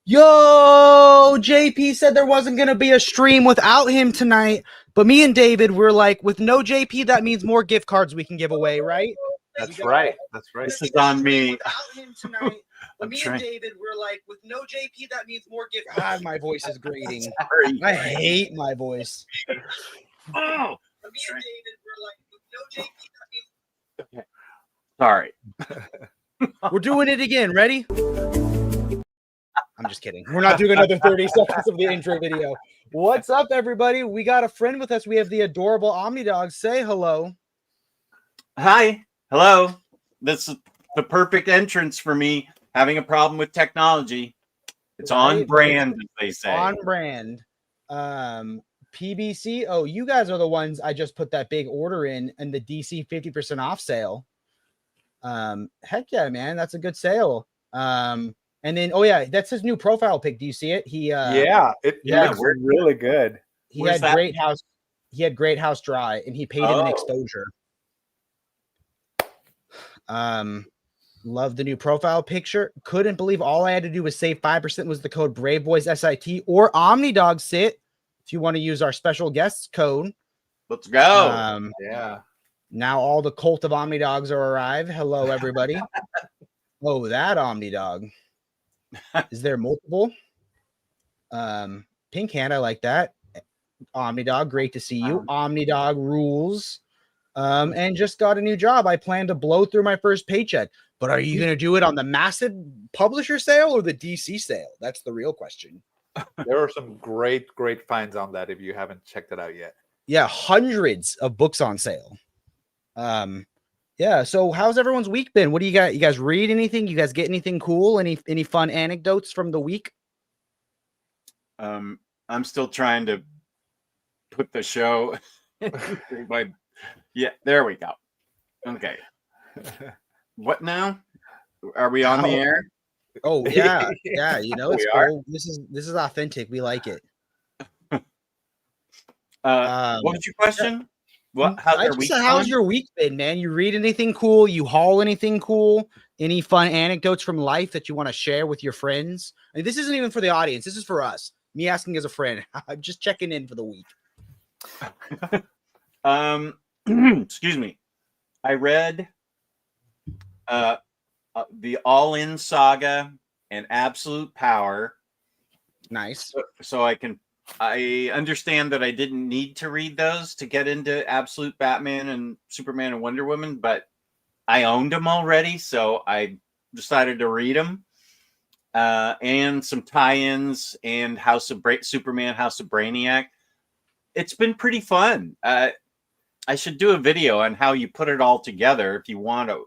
Yo, JP said there wasn't going to be a stream without him tonight, but me and David were like, with no JP, that means more gift cards we can give away, right? That's right. This is on me. Without him tonight, but me and David were like, with no JP, that means more gift cards. God, my voice is grating. I hate my voice. Oh, But me and David were like, with no JP, that means. sorry. We're doing it again. Ready? I'm just kidding. We're not doing another 30 seconds of the intro video. What's up, everybody? We got a friend with us. We have the adorable Omnidog. Say hello. Hi. Hello. This is the perfect entrance for me having a problem with technology. It's on brand, as they say. On brand. PBC. Oh, you guys are the ones I just put that big order in the DC 50% off sale. Heck yeah, man. That's a good sale. And then, oh yeah, that's his new profile pic. Do you see it? He it looks really good. He had great house. He had great house dry, and he paid him an exposure. Love the new profile picture. Couldn't believe all I had to do was save 5% was the code BRAVEBOYS SIT or Omnidog SIT if you want to use our special guest code. Let's go. Now all the cult of Omnidogs are arrived. Hello, everybody. Oh, that Omnidog. Is there multiple? Pink hand, I like that. Omnidog, great to see you. Omnidog rules. And just got a new job. I plan to blow through my first paycheck. But are you going to do it on the massive publisher sale or the DC sale? That's the real question. There are some great finds on that if you haven't checked it out yet. Yeah, hundreds of books on sale. Yeah, so how's everyone's week been? What do you got? You guys read anything? You guys get anything cool? Any fun anecdotes from the week? I'm still trying to put the show. Yeah, there we go. Okay. What now? Are we on the air? Oh yeah, yeah. You know it's cool. This is authentic. We like it. What was your question? What? How's your week been, man? You read anything cool? You haul anything cool? Any fun anecdotes from life that you want to share with your friends? I mean, this isn't even for the audience. This is for us. Me asking as a friend. I'm just checking in for the week. Excuse me. I read the All-In Saga and Absolute Power. Nice. So I understand that I didn't need to read those to get into Absolute Batman and Superman and Wonder Woman, but I owned them already, so I decided to read them. And some tie-ins and Superman, House of Brainiac. It's been pretty fun. I should do a video on how you put it all together if you want to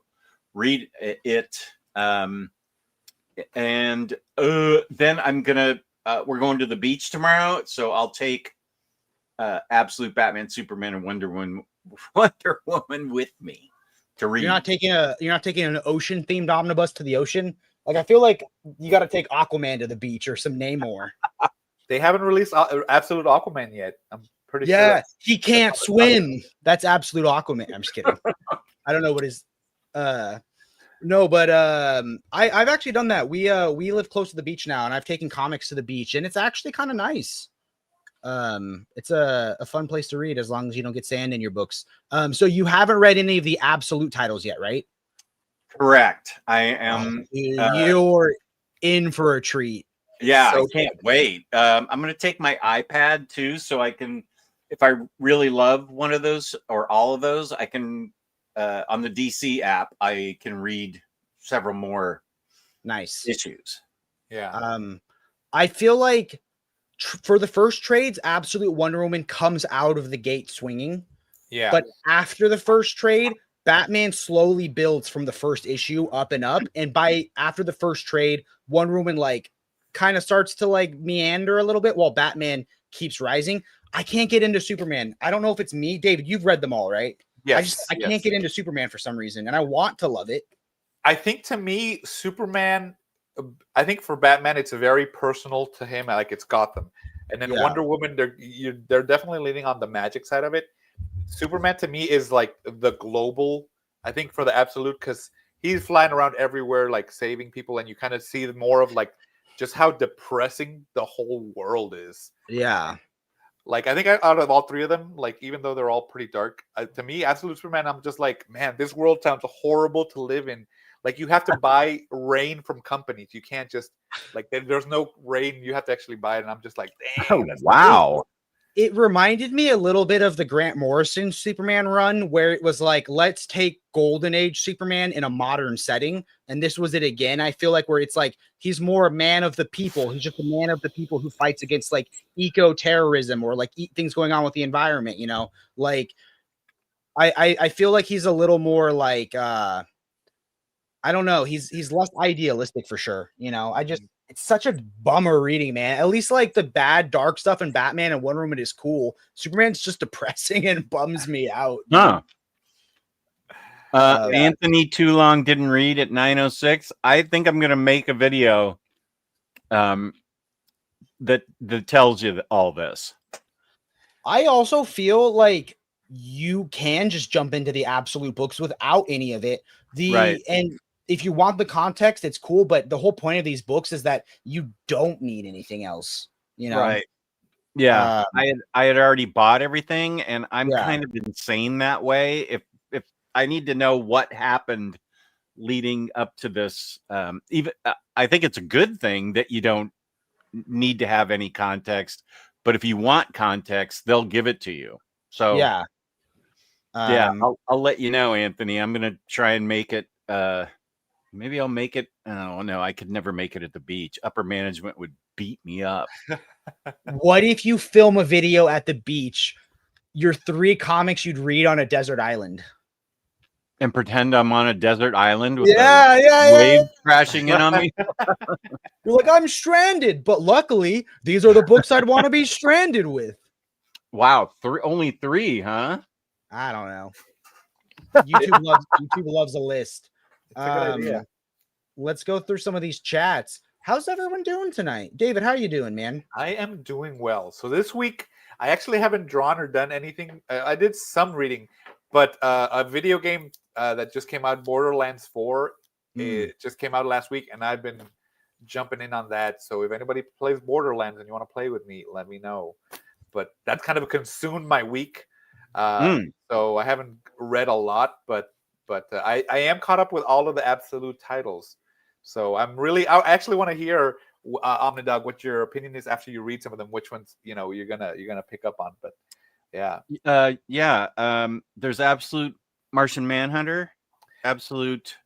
read it. And then I'm gonna. We're going to the beach tomorrow, so I'll take Absolute Batman, Superman, and Wonder Woman with me to read. You're not taking an ocean themed omnibus to the ocean. Like I feel like you got to take Aquaman to the beach or some Namor. They haven't released Absolute Aquaman yet. I'm pretty sure. Yeah, he can't swim. That's Absolute Aquaman. I'm just kidding. I don't know what his. No, but I've actually done that. We live close to the beach now, and I've taken comics to the beach, and it's actually kind of nice. It's a fun place to read as long as you don't get sand in your books. So you haven't read any of the Absolute titles yet, right? Correct. I am. You're in for a treat. Yeah, so I can't wait. I'm going to take my iPad too, so I can, if I really love one of those or all of those, I can. On the DC app, I can read several more nice issues. Yeah. I feel like for the first trades, Absolute Wonder Woman comes out of the gate swinging. Yeah. But after the first trade, Batman slowly builds from the first issue up and up. And after the first trade, Wonder Woman kind of starts to meander a little bit while Batman keeps rising. I can't get into Superman. I don't know if it's me. David, you've read them all, right? Yes, I can't get into Superman for some reason, and I want to love it. I think to me, Superman, I think for Batman, it's very personal to him. Like it's Gotham. And then Wonder Woman, they're definitely leaning on the magic side of it. Superman to me is like the global, I think for the Absolute, because he's flying around everywhere, like saving people. And you kind of see more of like just how depressing the whole world is. Yeah. Like, I think out of all three of them, like, even though they're all pretty dark, to me, Absolute Superman, I'm just like, man, this world sounds horrible to live in. Like, you have to buy rain from companies. You can't just, like, there's no rain. You have to actually buy it. And I'm just like, dang. Oh, wow. It reminded me a little bit of the Grant Morrison Superman run, where it was like, let's take Golden Age Superman in a modern setting. And this was it again. I feel like where it's like, he's more a man of the people. He's just a man of the people who fights against like eco-terrorism or like things going on with the environment, you know? Like, I feel like he's a little more like, I don't know. He's less idealistic for sure. You know, it's such a bummer reading, man. At least like the bad dark stuff in Batman and Wonder Woman is cool. Superman's just depressing and bums me out. Huh. Anthony Too Long didn't read at 9:06. I think I'm gonna make a video that tells you all this. I also feel like you can just jump into the absolute books without any of it. And if you want the context, it's cool. But the whole point of these books is that you don't need anything else, you know? Right. Yeah. I had already bought everything, and I'm kind of insane that way. If I need to know what happened leading up to this, even I think it's a good thing that you don't need to have any context. But if you want context, they'll give it to you. So yeah. I'll let you know, Anthony. I'm gonna try and make it. Maybe I'll make it. Oh no, I could never make it at the beach. Upper management would beat me up. What if you film a video at the beach? Your 3 comics you'd read on a desert island. And pretend I'm on a desert island with waves crashing in on me. You're like, I'm stranded, but luckily these are the books I'd want to be stranded with. Wow, only 3, huh? I don't know. YouTube loves a list. It's a good idea. Let's go through some of these chats. How's everyone doing tonight? David, how are you doing, man? I am doing well. So this week, I actually haven't drawn or done anything. I did some reading, but a video game that just came out, Borderlands 4, it just came out last week, and I've been jumping in on that. So if anybody plays Borderlands and you want to play with me, let me know. But that kind of consumed my week. So I haven't read a lot, but I am caught up with all of the absolute titles. So I actually want to hear, Omnidog, what your opinion is after you read some of them. Which ones you're gonna pick up on? But there's Absolute Martian Manhunter, Absolute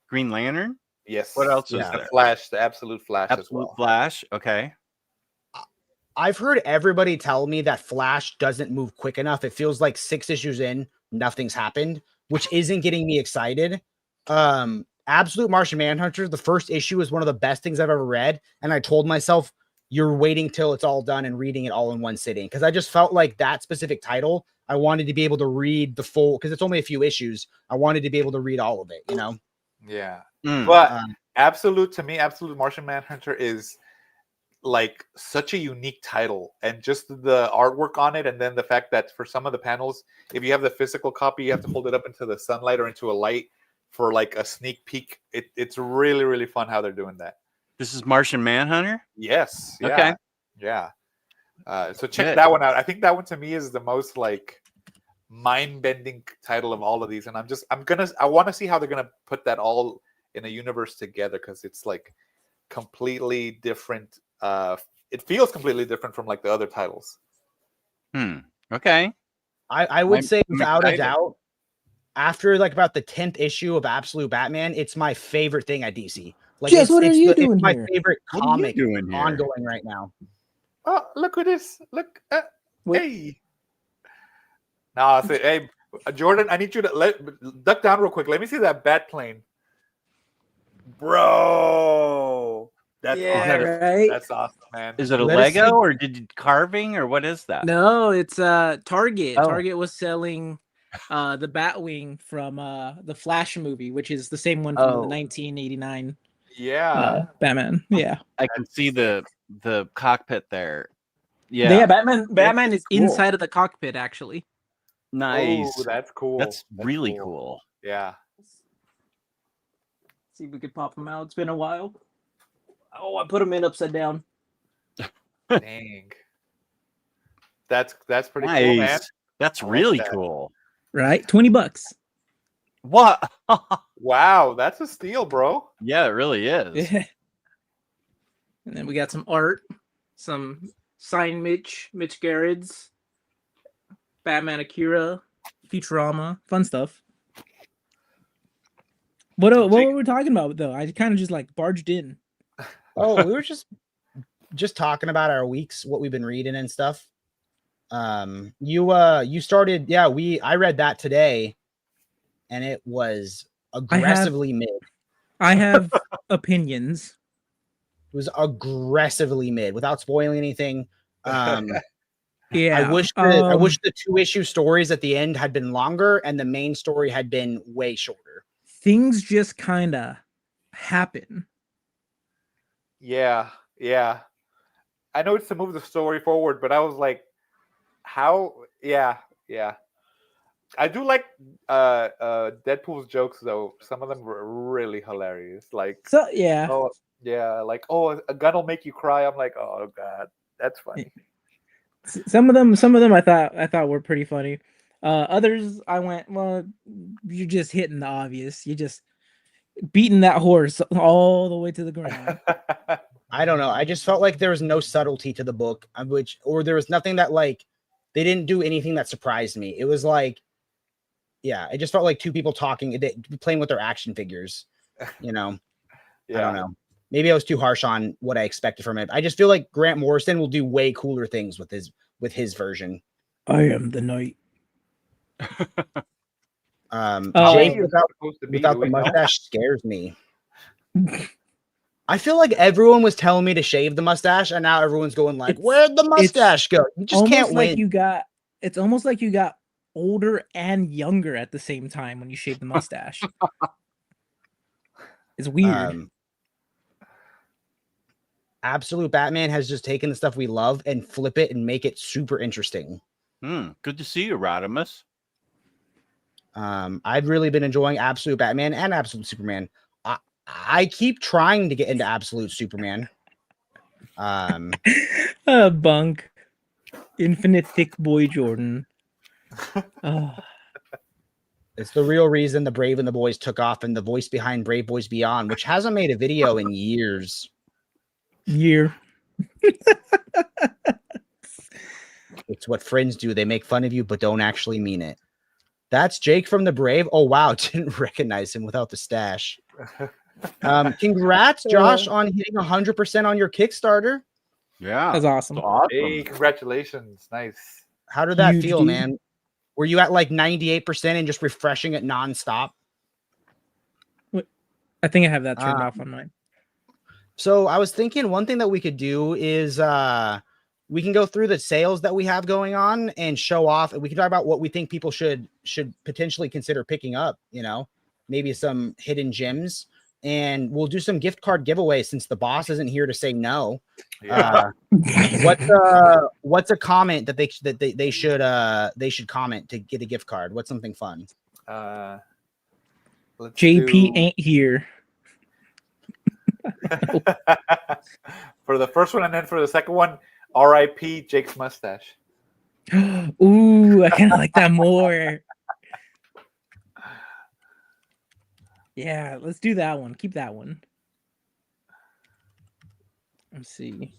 Green Lantern. Yes. What else is the there? Flash, the Absolute Flash Absolute as well. Flash. Okay. I've heard everybody tell me that Flash doesn't move quick enough. It feels like 6 issues in, nothing's happened, which isn't getting me excited. Absolute Martian Manhunter, the first issue is one of the best things I've ever read. And I told myself, you're waiting till it's all done and reading it all in one sitting. Because I just felt like that specific title, I wanted to be able to read the full, because it's only a few issues. I wanted to be able to read all of it, you know? Yeah. But Absolute Martian Manhunter is like such a unique title, and just the artwork on it, and then the fact that for some of the panels, if you have the physical copy, you have to hold it up into the sunlight or into a light for like a sneak peek. It's really, really fun how they're doing that. This is Martian Manhunter? Yes. Yeah, okay. Yeah. So check that one out. I think that one to me is the most like mind-bending title of all of these, and I want to see how they're gonna put that all in a universe together, because it's like completely different. It feels completely different from like the other titles. Okay. I would say without a doubt, after like about the 10th issue of Absolute Batman, it's my favorite thing at DC. Like, Jess, what are you doing it's my here? favorite What are you comic doing here? ongoing right now. Oh, look at this! Look, Wait. hey. Now I say, hey, Jordan, I need you to duck down real quick. Let me see that bat plane, bro. That's awesome. Right. That's awesome, man. Is it a Let us Lego see. or did you carving or what is that? No, it's Target. Oh. Target was selling the Batwing from the Flash movie, which is the same one from the 1989 Batman. Yeah. I can see the cockpit there. Yeah. Batman is cool. inside of the cockpit, actually. Nice. Oh, that's cool. That's really cool. Yeah. See if we could pop him out. It's been a while. Oh, I put them in upside down. Dang. That's pretty nice. cool, man. That's really cool. Right? $20. What? Wow, that's a steal, bro. Yeah, it really is. Yeah. And then we got some art, some signed Mitch Gerrits, Batman Akira, Futurama, fun stuff. What were we talking about though? I kind of just like barged in. Oh, we were just talking about our weeks, what we've been reading and stuff. You started, I read that today, and it was aggressively mid. I have opinions. It was aggressively mid, without spoiling anything. Yeah, I wish the 2-issue stories at the end had been longer, and the main story had been way shorter. Things just kind of happen. Yeah. I know it's to move the story forward, but I was like, how? Yeah. I do like Deadpool's jokes though. Some of them were really hilarious. Like, so yeah, like, oh, a gun will make you cry. I'm like, oh god, that's funny. Some of them I thought were pretty funny. Others I went, well, you're just hitting the obvious. You just beating that horse all the way to the ground. I don't know. I just felt like there was no subtlety to the book, or there was nothing that, like, they didn't do anything that surprised me. It was like, yeah, it just felt like two people talking, playing with their action figures, you know? Yeah. I don't know. Maybe I was too harsh on what I expected from it. I just feel like Grant Morrison will do way cooler things with his version. I am the knight. Jake without the mustache scares me. I feel like everyone was telling me to shave the mustache, and now everyone's going like, "Where'd the mustache go?" You just can't win. It's almost like you got older and younger at the same time when you shave the mustache. It's weird. Absolute Batman has just taken the stuff we love and flip it and make it super interesting. Good to see you, Rodimus. I've really been enjoying Absolute Batman and Absolute Superman. I keep trying to get into Absolute Superman. Bunk. Infinite Thick Boy Jordan. It's the real reason the Brave and the Boys took off, and the voice behind Brave Boys Beyond, which hasn't made a video in years. It's what friends do. They make fun of you, but don't actually mean it. That's Jake from the Brave. Oh, wow. Didn't recognize him without the stash. Congrats, Josh, on hitting 100% on your Kickstarter. Yeah. That's awesome. Hey, congratulations. Nice. How did that feel, man? Were you at like 98% and just refreshing it nonstop? I think I have that turned off on mine. So I was thinking one thing that we could do is we can go through the sales that we have going on and show off, and we can talk about what we think people should potentially consider picking up, maybe some hidden gems, and we'll do some gift card giveaways since the boss isn't here to say no. Yeah. What's a comment that they should comment to get a gift card? What's something fun? JP ain't here. For the first one, and then for the second one, R.I.P. Jake's mustache. Ooh, I kind of like that more. Yeah, let's do that one. Keep that one. Let's see.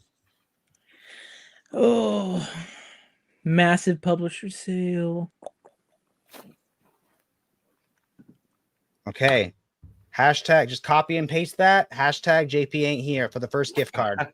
Oh, massive publisher sale. Okay. Hashtag, just copy and paste that. Hashtag JP ain't here for the first gift card.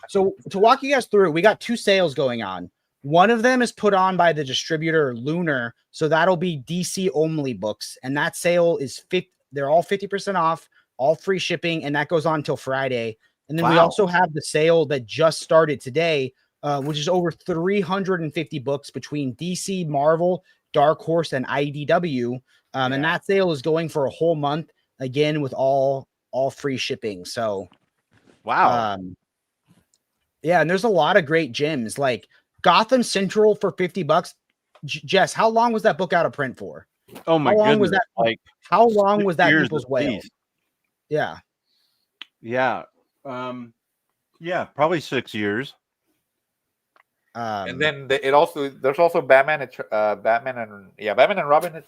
So to walk you guys through it, we got 2 sales going on. One of them is put on by the distributor Lunar. So that'll be DC only books. And that sale is they're all 50% off, all free shipping. And that goes on till Friday. And then we also have the sale that just started today, which is over 350 books between DC, Marvel, Dark Horse, and IDW. And that sale is going for a whole month, again, with all free shipping. So, wow. Yeah, and there's a lot of great gems like Gotham Central for $50. Jess, how long was that book out of print for? Oh my goodness! How long was that People's Wail? Yeah. Yeah. Yeah, probably 6 years. And then there's also Batman and Robin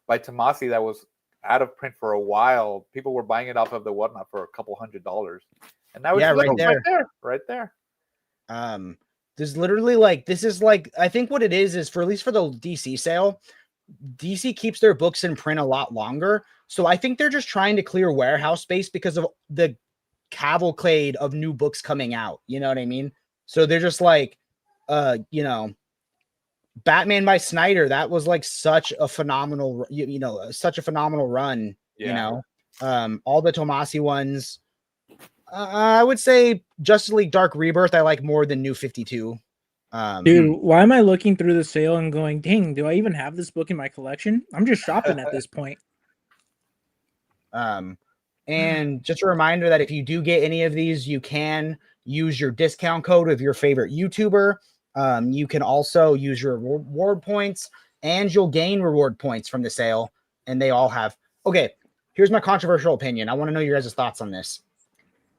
by Tomasi that was out of print for a while. People were buying it off of the Whatnot for a couple $100s, and now it's right there. There's literally this is I think what it is for at least for the DC sale, DC keeps their books in print a lot longer. So I think they're just trying to clear warehouse space because of the cavalcade of new books coming out. You know what I mean? So they're just Batman by Snyder, that was such a phenomenal, such a phenomenal run. Yeah. All the Tomasi ones. I would say Justice League Dark Rebirth I like more than New 52. Dude, why am I looking through the sale and going, dang, do I even have this book in my collection? I'm just shopping at this point. And just a reminder that if you do get any of these, you can use your discount code of your favorite YouTuber. You can also use your reward points, and you'll gain reward points from the sale. And they all have. Okay, here's my controversial opinion. I want to know your guys' thoughts on this.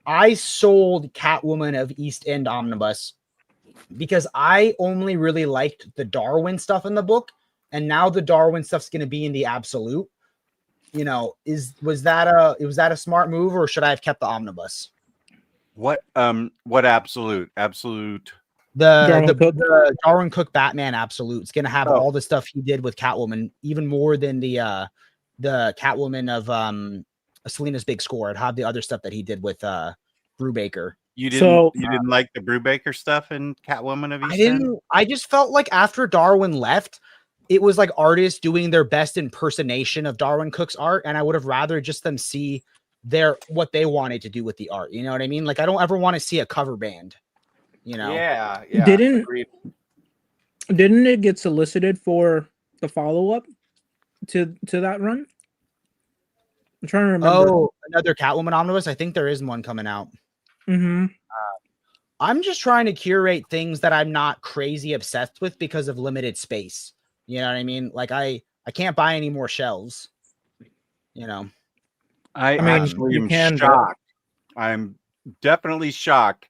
I sold Catwoman of East End Omnibus because I only really liked the Darwin stuff in the book, and now the Darwin stuff's going to be in the Absolute. Was that a smart move, or should I have kept the Omnibus? What Absolute? Absolute. The Darwin Cook Batman Absolute. It's going to have all the stuff he did with Catwoman, even more than the Catwoman of Selena's Big Score. It'd have the other stuff that he did with Brubaker. You didn't like the Brubaker stuff in Catwoman of East End? I just felt like after Darwin left, it was like artists doing their best impersonation of Darwin Cook's art, and I would have rather just them see what they wanted to do with the art. You know what I mean? Like I don't ever want to see a cover band. Yeah. Didn't it get solicited for the follow-up to that run? I'm trying to remember. Oh, another Catwoman omnibus. I think there is one coming out. Mm-hmm. I'm just trying to curate things that I'm not crazy obsessed with because of limited space. You know what I mean? Like I can't buy any more shelves. I actually am shocked. I'm definitely shocked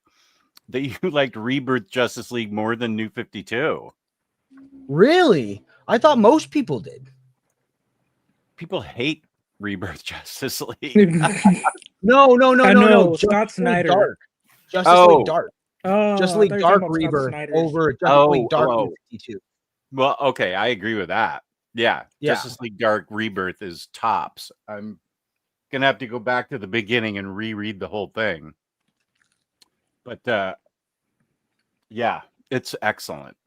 that you liked Rebirth Justice League more than New 52. Really? I thought most people did. People hate Rebirth Justice League. No. Scott Snyder. Justice League Dark. Oh, Justice League Dark Rebirth over Justice League Dark 52. Well, okay, I agree with that. Yeah, Justice League Dark Rebirth is tops. I'm gonna have to go back to the beginning and reread the whole thing. But yeah, it's excellent.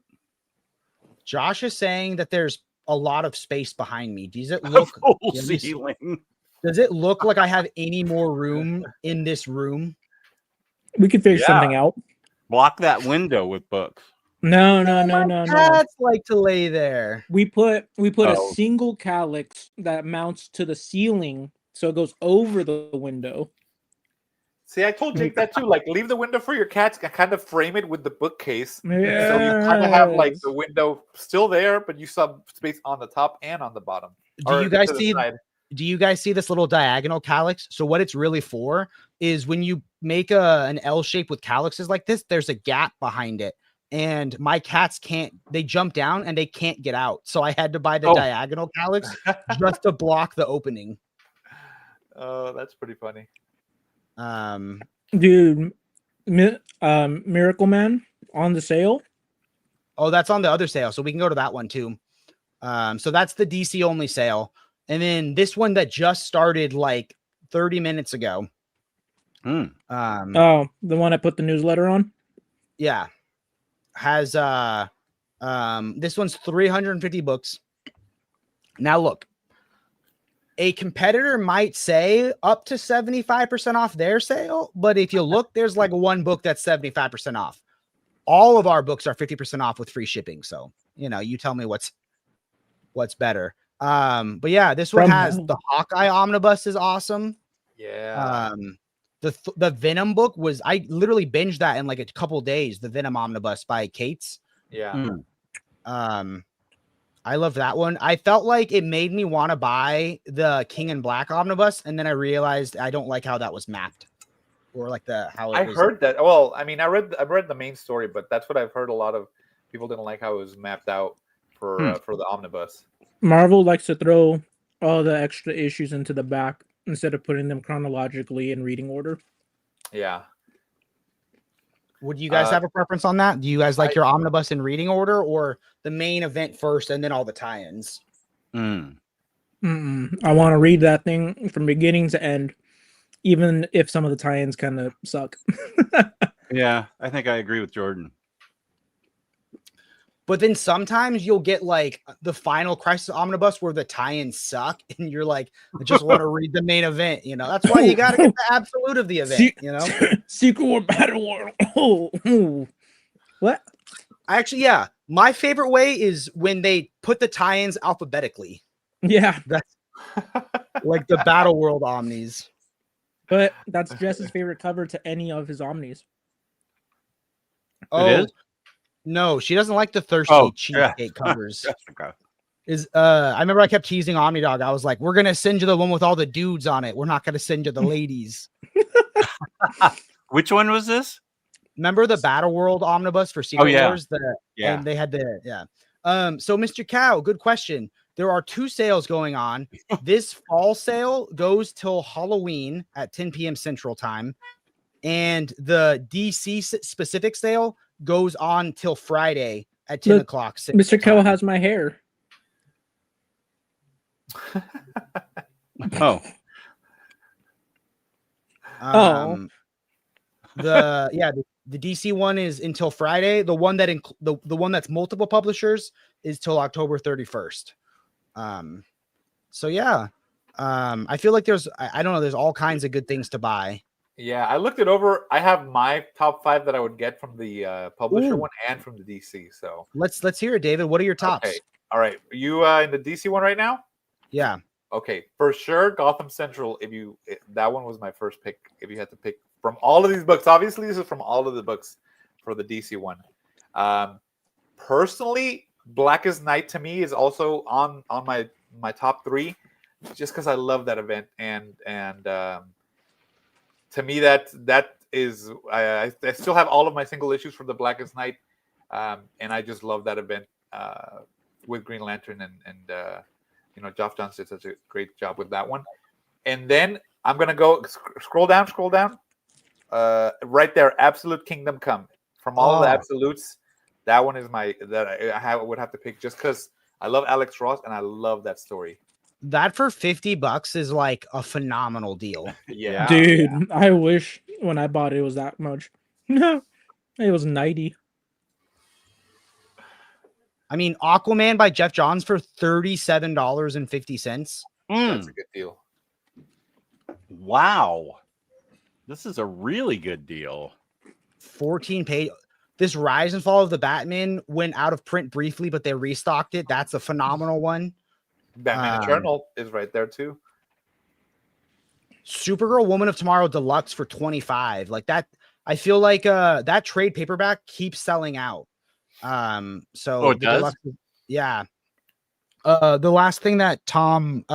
Josh is saying that there's a lot of space behind me. Does it look ceiling? Does it look like I have any more room in this room? We could figure something out. Block that window with books. No. Cats like to lay there. We put a single calyx that mounts to the ceiling, so it goes over the window. See, I told Jake that too. Like, leave the window for your cats. Kind of frame it with the bookcase. Yeah. So you kind of have like the window still there, but you saw space on the top and on the bottom. Do you guys see this little diagonal calyx? So what it's really for is when you make an L shape with calyxes like this, there's a gap behind it. And my cats they jump down and they can't get out. So I had to buy the diagonal calyx just to block the opening. Oh, that's pretty funny. Dude, Miracle Man on the sale. Oh, that's on the other sale. So we can go to that one too. So that's the DC only sale. And then this one that just started like 30 minutes ago. The one I put the newsletter on. Yeah. Has this one's 350 books. Now look, a competitor might say up to 75% off their sale, but if you look, there's like one book that's 75% off. All of our books are 50% off with free shipping. So, you tell me what's better. But yeah, this one has the Hawkeye omnibus is awesome. Yeah. The Venom book I literally binged that in like a couple days. The Venom omnibus by Cates. Yeah. I love that one. I felt like it made me want to buy the King in Black omnibus, and then I realized I don't like how that was mapped. or like how I it was. heard that. Well, I mean, I read the main story, but that's what I've heard. A lot of people didn't like how it was mapped out for the omnibus. Marvel likes to throw all the extra issues into the back instead of putting them chronologically in reading order. Yeah. Would you guys have a preference on that? Do you guys like your omnibus in reading order, or the main event first and then all the tie-ins? I want to read that thing from beginning to end, even if some of the tie-ins kind of suck. Yeah, I think I agree with Jordan. But then sometimes you'll get like the final Crisis Omnibus where the tie-ins suck, and you're like, I just want to read the main event. You know, that's why you got to get the absolute of the event. You know, Secret War Battle War. What? Actually, yeah, my favorite way is when they put the tie-ins alphabetically. Yeah, that's like the Battle World Omnis. But that's Jess's favorite cover to any of his Omnis. Oh, it is? No, she doesn't like the thirsty cheesecake covers. I remember I kept teasing Omnidog. I was like, we're gonna send you the one with all the dudes on it. We're not gonna send you the ladies. Which one was this? Remember the Battle World Omnibus for Secret Wars? And they had so Mr. Cow, good question. There are 2 sales going on. This fall sale goes till Halloween at 10 p.m. Central Time, and the DC specific sale goes on till Friday at 10 o'clock. Mr. Cow has my hair. The DC one is until Friday. The one that the one that's multiple publishers is till October 31st. So yeah, I feel like there's I don't know, there's all kinds of good things to buy. Yeah, I looked it over. I have my top 5 that I would get from the publisher one and from the DC. So let's hear it, David. What are your tops? Okay. All right, are you in the DC one right now? Yeah. Okay, for sure, Gotham Central. That one was my first pick. If you had to pick from all of these books, obviously this is from all of the books for the DC one. Personally, Blackest Night to me is also on my top 3, just because I love that event and to me that is I still have all of my single issues from the Blackest Night, and I just love that event with Green Lantern and Geoff Johns did such a great job with that one. And then I'm gonna go scroll down, right there, Absolute Kingdom Come. From all of the absolutes, that one is I would have to pick just because I love Alex Ross and I love that story. That for $50 is like a phenomenal deal. Yeah, dude. Yeah. I wish when I bought it was that much. No, it was 90. I mean, Aquaman by Geoff Johns for $37.50. That's a good deal. Wow, this is a really good deal. 14 page. This Rise and Fall of the Batman went out of print briefly, but they restocked it. That's a phenomenal one. Batman Eternal is right there too. Supergirl Woman of Tomorrow Deluxe for $25. Like that, I feel like that trade paperback keeps selling out. So it does? Deluxe, yeah. The last thing that Tom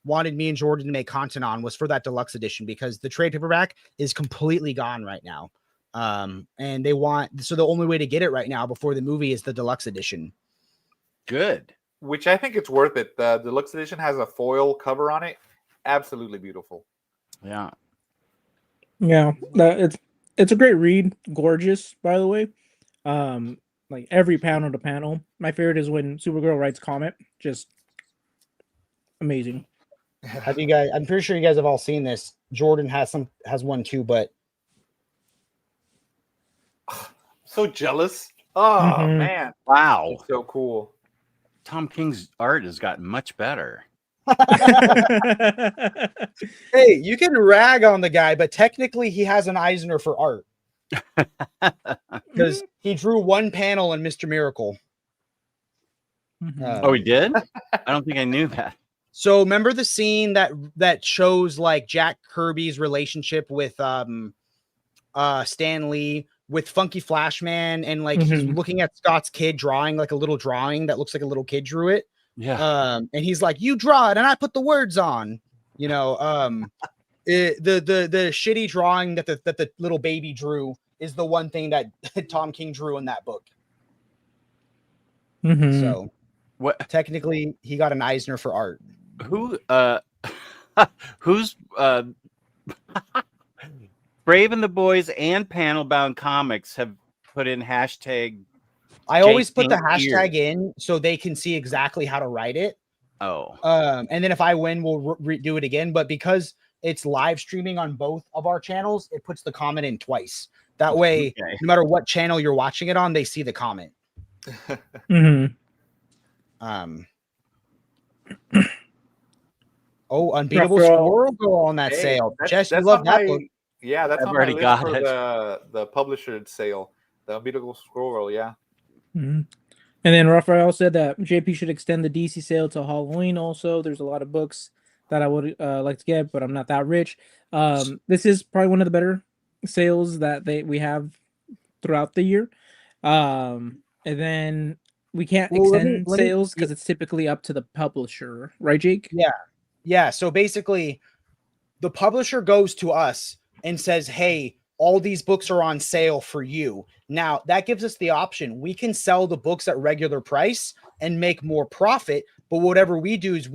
wanted me and Jordan to make content on was for that deluxe edition, because the trade paperback is completely gone right now. And so the only way to get it right now before the movie is the deluxe edition. Good. Which I think it's worth it. The deluxe edition has a foil cover on it. Absolutely beautiful. Yeah. Yeah. It's a great read. Gorgeous, by the way. Like every panel to panel. My favorite is when Supergirl writes Comet. Just amazing. Have you guys? I'm pretty sure you guys have all seen this. Jordan has one too, but so jealous. Oh man! Wow, it's so cool. Tom King's art has gotten much better. Hey, you can rag on the guy, but technically he has an Eisner for art. Because he drew one panel in Mr. Miracle. Oh, he did? I don't think I knew that. So remember the scene that shows like Jack Kirby's relationship with Stan Lee with Funky Flashman, and like he's looking at Scott's kid drawing like a little drawing that looks like a little kid drew it. Yeah. And he's like, "You draw it, and I put the words on." The shitty drawing that the little baby drew is the one thing that Tom King drew in that book. Mhm. So What? technically, he got an Eisner for art. Who? Who's? Brave and the Boys and Panelbound Comics have put in hashtag. I always put the Jake hashtag Ears. in so they can see exactly how to write it. Oh, And then if I win, we'll do it again. But because it's live streaming on both of our channels, it puts the comment in twice. That way, okay. no matter what channel you're watching it on, they see the comment. Mhm. Oh, Unbeatable After all- Squirrel Girl on that Hey, sale. that's- Jess, you that's love on that my- book. Yeah, that's I've on my already list got for it. the publisher sale. The Unbeatable Squirrel, yeah. Mhm. And then Raphael said that JP should extend the DC sale to Halloween. Also, there's a lot of books that I would like to get, but I'm not that rich. This is probably one of the better sales that we have throughout the year. And then we can't extend sales because it's typically up to the publisher, right, Jake? Yeah. So basically, the publisher goes to us and says, hey, all these books are on sale for you. Now, that gives us the option. We can sell the books at regular price and make more profit. But whatever we do is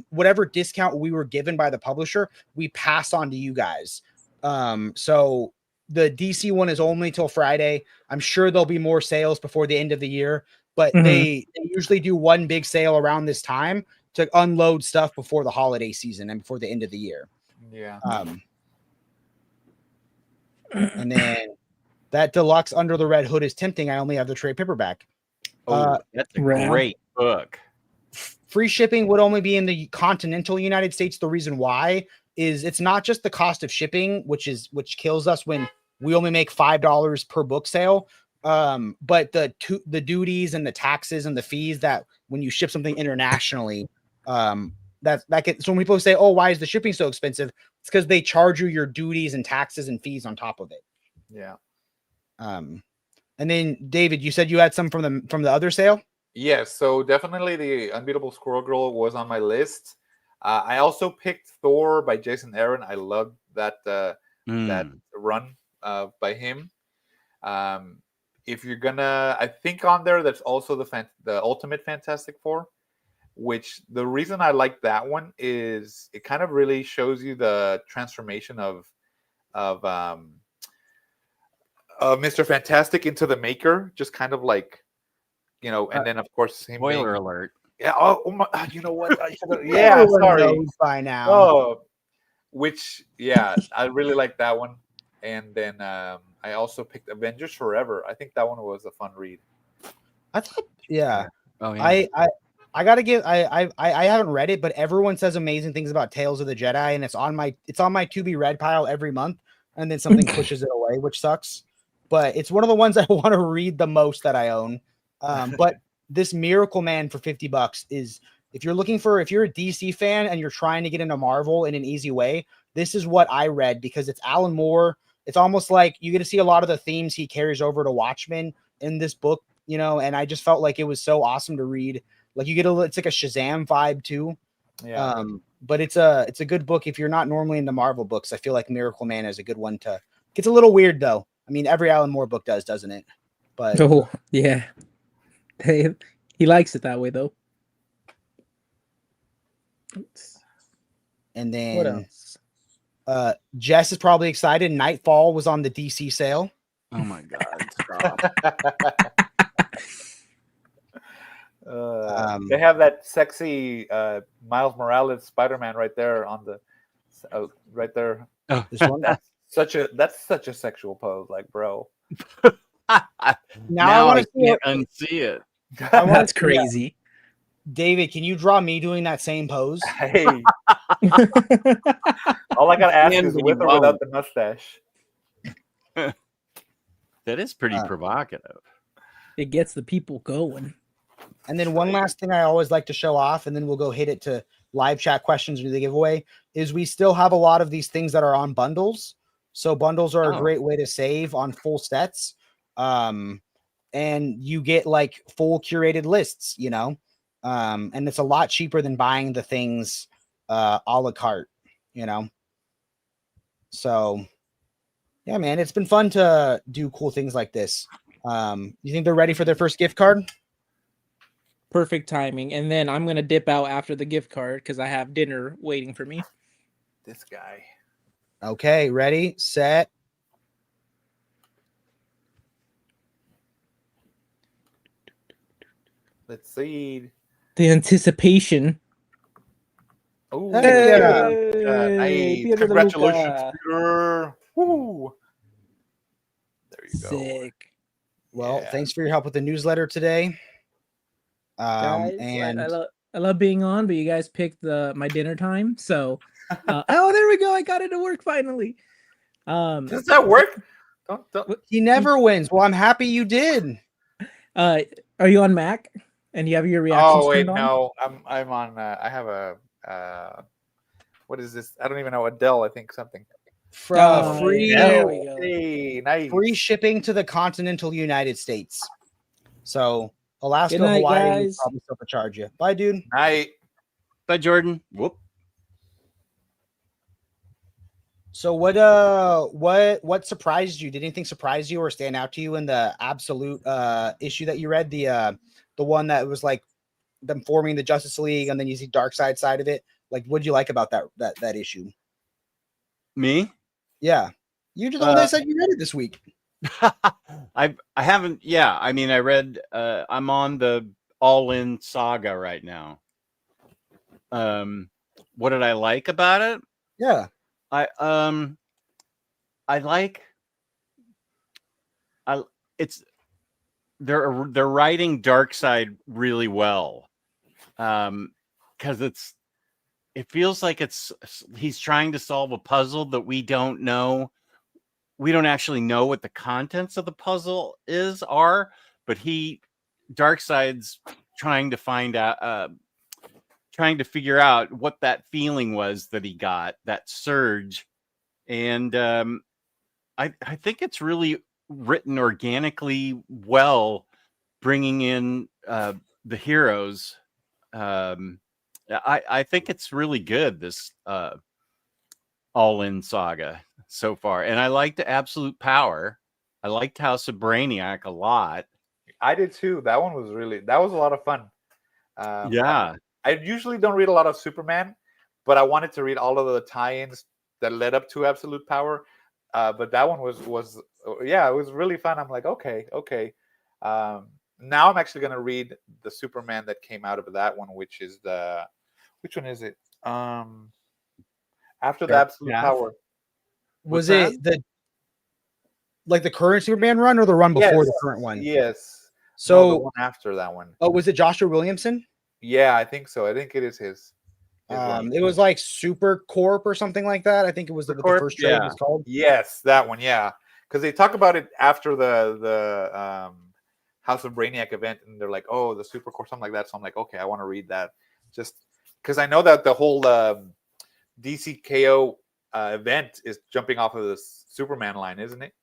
whatever discount we were given by the publisher, we pass on to you guys. So the DC one is only till Friday. I'm sure there'll be more sales before the end of the year, but they usually do one big sale around this time to unload stuff before the holiday season and before the end of the year. Yeah. And then that deluxe Under the Red Hood is tempting. I only have the trade paperback. Oh, that's a great book. Free shipping would only be in the continental United States. The reason why is it's not just the cost of shipping, which kills us when we only make $5 per book sale. But the duties and the taxes and the fees that when you ship something internationally, so when people say, oh, why is the shipping so expensive? It's because they charge you your duties and taxes and fees on top of it. Yeah. And then David, you said you had some from the other sale. Yes, so definitely the Unbeatable Squirrel Girl was on my list. I also picked Thor by Jason Aaron. I loved that that run by him. If you're gonna, I think on there that's also the Ultimate Fantastic Four, which the reason I like that one is it kind of really shows you the transformation of Mr. Fantastic into the Maker, just kind of like, and then of course him Spoiler alert. Yeah. Oh my, you know what? Yeah. Sorry. Knows by now. Oh, I really like that one. And then I also picked Avengers Forever. I think that one was a fun read. I thought, yeah. Oh yeah. I gotta give. I haven't read it, but everyone says amazing things about Tales of the Jedi, and it's on my to be read pile every month, and then something pushes it away, which sucks. But it's one of the ones I want to read the most that I own. But this Miracle Man for $50 is if you're a DC fan and you're trying to get into Marvel in an easy way, this is what I read because it's Alan Moore. It's almost like you get to see a lot of the themes he carries over to Watchmen in this book, and I just felt like it was so awesome to read. Like it's like a Shazam vibe too. Yeah. But it's a good book if you're not normally into Marvel books. I feel like Miracle Man is a good one to. Gets a little weird though. I mean, every Alan Moore book does, doesn't it? But yeah, he likes it that way though. And then What else? Jess is probably excited. Nightfall was on the DC sale. Oh my god! Stop. They have that sexy Miles Morales Spider-Man right there on the right there. Oh. This one. That's such a sexual pose, like, bro. Now I want to see it. Unsee it. That's crazy. David, can you draw me doing that same pose? Hey, all I gotta ask is with or without the mustache. That is pretty provocative. It gets the people going. And then one last thing I always like to show off, and then we'll go hit it to live chat questions or the giveaway, is we still have a lot of these things that are on bundles. So bundles are a great way to save on full sets. And you get like full curated lists, and it's a lot cheaper than buying the things a la carte, So yeah, man, it's been fun to do cool things like this. You think they're ready for their first gift card? Perfect timing. And then I'm gonna dip out after the gift card because I have dinner waiting for me. This guy. Okay, ready, set. Let's see. The anticipation. Oh, yeah. nice. Peter Congratulations, DeLuca. Peter. Woo. There you go. Sick. Well, Yeah. thanks for your help with the newsletter today. Guys, And I love being on, but you guys picked my dinner time. So oh, there we go. I got it to work finally. Does that work? Don't. he never wins. Well, I'm happy you did. Are you on Mac? And you have your reactions Oh wait, turned on? no. I'm on. I have a. What is this? I don't even know. Adele, I think something. Free, there we go. Hey, nice. free shipping to the continental United States. So Alaska, Good night, Hawaii, guys. probably still to charge you. Bye, dude. Night. Bye, Jordan. Whoop. So what surprised you? Did anything surprise you or stand out to you in the absolute issue that you read? The one that was like them forming the Justice League, and then you see Darkseid side of it. Like, what did you like about that issue? Me? Yeah, you just only said you read it this week. I haven't. Yeah, I mean, I read. I'm on the All In saga right now. What did I like about it? Yeah, it's they're writing Darkseid really well, because it feels like he's trying to solve a puzzle that we don't know. We don't actually know what the contents of the puzzle are, but Darkseid's trying to find out, trying to figure out what that feeling was that he got, that surge. And I think it's really written organically well, bringing in the heroes. I think it's really good, this All In saga so far. And I liked the Absolute Power. I liked House of Brainiac a lot. I did too. That was a lot of fun. Yeah. I usually don't read a lot of Superman, but I wanted to read all of the tie-ins that led up to Absolute Power. But that one was it was really fun. I'm like, okay. Now I'm actually gonna read the Superman that came out of that one, which one is it? After the Absolute Power. was it the current Superman run or the run before the current one? Yes. So no, the one after that one. Oh, was it Joshua Williamson? Yeah, I think so. I think it is his. It was like Super Corp or something like that. I think it was the first trade was called. Yes, that one. Yeah, because they talk about it after the House of Brainiac event, and they're like, "Oh, the Super Corp," something like that. So I'm like, "Okay, I want to read that," just because I know that the whole DCKO event is jumping off of the Superman line, isn't it?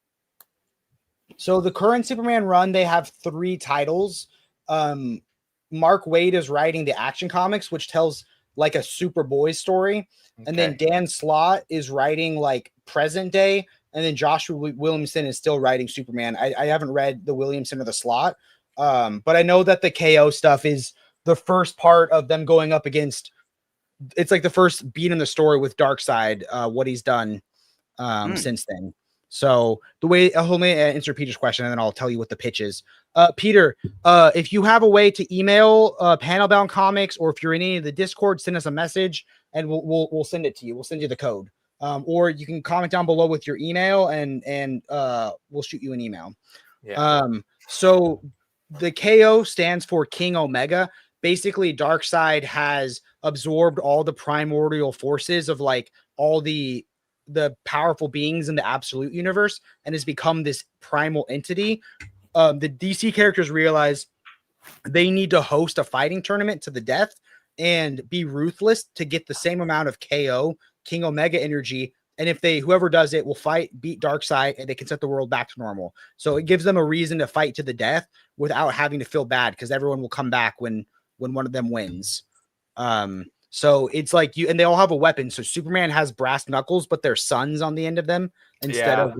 So the current Superman run, they have 3 titles. Mark Waid is writing the Action Comics, which tells like a Superboy story. Okay. And then Dan Slott is writing like present day. And then Joshua Williamson is still writing Superman. I haven't read the Williamson or the Slott. But I know that the KO stuff is the first part of them going up against. It's like the first beat in the story with Darkseid, what he's done since then. So the way let me answer Peter's question, and then I'll tell you what the pitch is. Peter, if you have a way to email Panelbound Comics, or if you're in any of the Discord, send us a message, and we'll send it to you. We'll send you the code, or you can comment down below with your email, and we'll shoot you an email. Yeah. So the KO stands for King Omega. Basically, Darkseid has absorbed all the primordial forces of like all the powerful beings in the absolute universe and has become this primal entity. The DC characters realize they need to host a fighting tournament to the death and be ruthless to get the same amount of KO, King Omega energy. And if whoever does it will beat Darkseid, and they can set the world back to normal. So it gives them a reason to fight to the death without having to feel bad, because everyone will come back when one of them wins. So it's like you, and they all have a weapon. So Superman has brass knuckles, but they're suns on the end of them instead of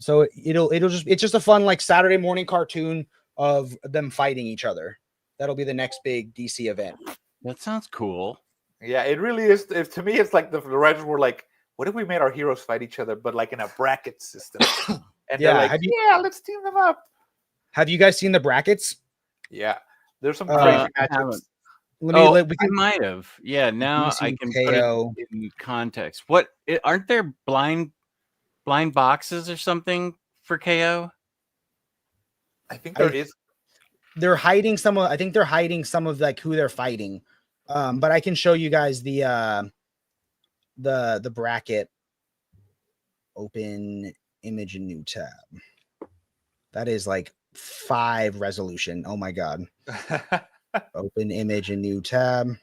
so it's just a fun like Saturday morning cartoon of them fighting each other. That'll be the next big DC event. That sounds cool. Yeah, it really is. To me, it's like the writers were like, "What if we made our heroes fight each other, but like in a bracket system?" And Yeah, they're like, "Yeah, let's team them up." Have you guys seen the brackets? Yeah, there's some crazy matchups. I might have. Yeah, now I can KO. put it in context. What aren't there blind boxes or something for KO? I think there is. They're hiding some of. I think they're hiding some of like who they're fighting. But I can show you guys the bracket. Open image in new tab. That is like 5 resolution. Oh my god. Open image in new tab.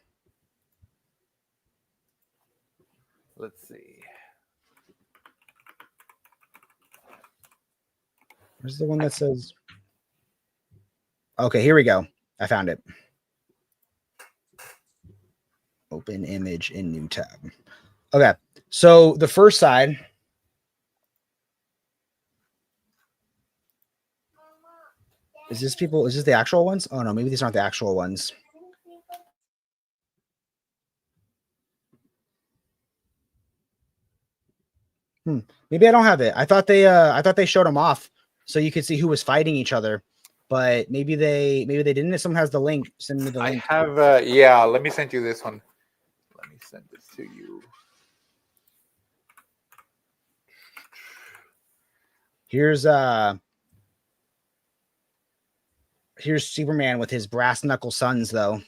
Let's see. Where's the one that says? Okay, here we go. I found it. Open image in new tab. Okay, so the first side. Is this the actual ones? Oh no, maybe these aren't the actual ones. Maybe I don't have it. I thought they showed them off so you could see who was fighting each other, but maybe they didn't. If someone has the link, send me the link. I have yeah, let me send you this one. Let me send this to you. Here's Superman with his brass knuckle sons, though.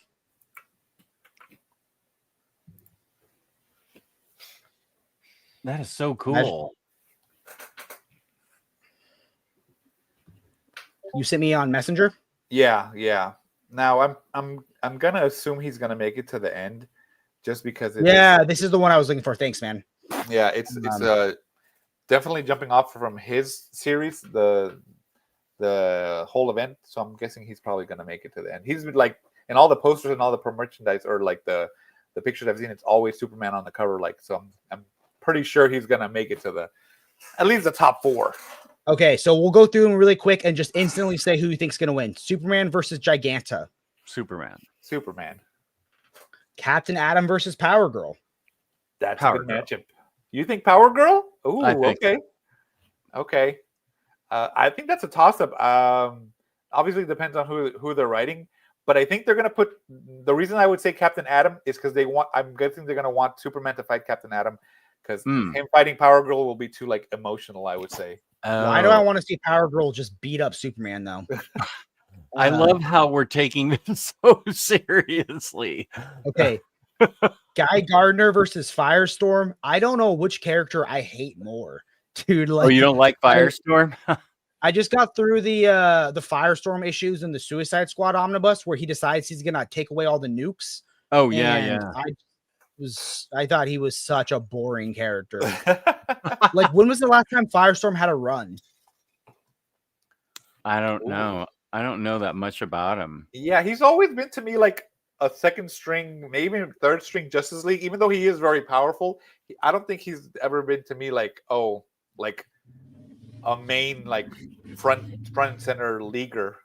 That is so cool. You sent me on Messenger? Yeah. Now I'm gonna assume he's gonna make it to the end, just because. This is the one I was looking for. Thanks, man. Yeah, it's definitely jumping off from his series, the whole event. So I'm guessing he's probably gonna make it to the end. He's been like in all the posters and all the merchandise, or like the pictures I've seen, it's always Superman on the cover. Like, so I'm pretty sure he's gonna make it to at least the top 4. Okay, so we'll go through them really quick and just instantly say who you think's gonna win. Superman versus Giganta. Superman. Captain Atom versus Power Girl. That's a good matchup. You think Power Girl? Ooh, okay. So. Okay. I think that's a toss-up. Obviously, it depends on who they're writing, but I think they're going to put. The reason I would say Captain Atom is because I'm guessing they're going to want Superman to fight Captain Atom, because him fighting Power Girl will be too like emotional, I would say. Why do I want to see Power Girl just beat up Superman though? I love how we're taking this so seriously. Okay. Guy Gardner versus Firestorm. I don't know which character I hate more, dude. Like, you don't like Firestorm? I just got through the Firestorm issues in the Suicide Squad omnibus where he decides he's gonna take away all the nukes. Oh yeah. I thought he was such a boring character. Like, when was the last time Firestorm had a run? I don't know. I don't know that much about him. Yeah, he's always been to me like a second string, maybe even third string Justice League. Even though he is very powerful, I don't think he's ever been to me like a main like front and center leaguer.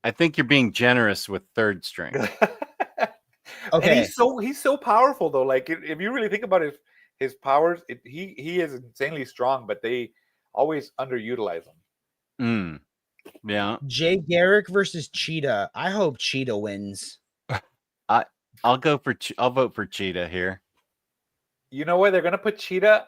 I think you're being generous with third string. Okay, and he's so powerful though. Like if you really think about his powers, he is insanely strong, but they always underutilize him. Yeah. Jay Garrick versus Cheetah. I hope Cheetah wins. I'll vote for Cheetah here. You know what? They're gonna put Cheetah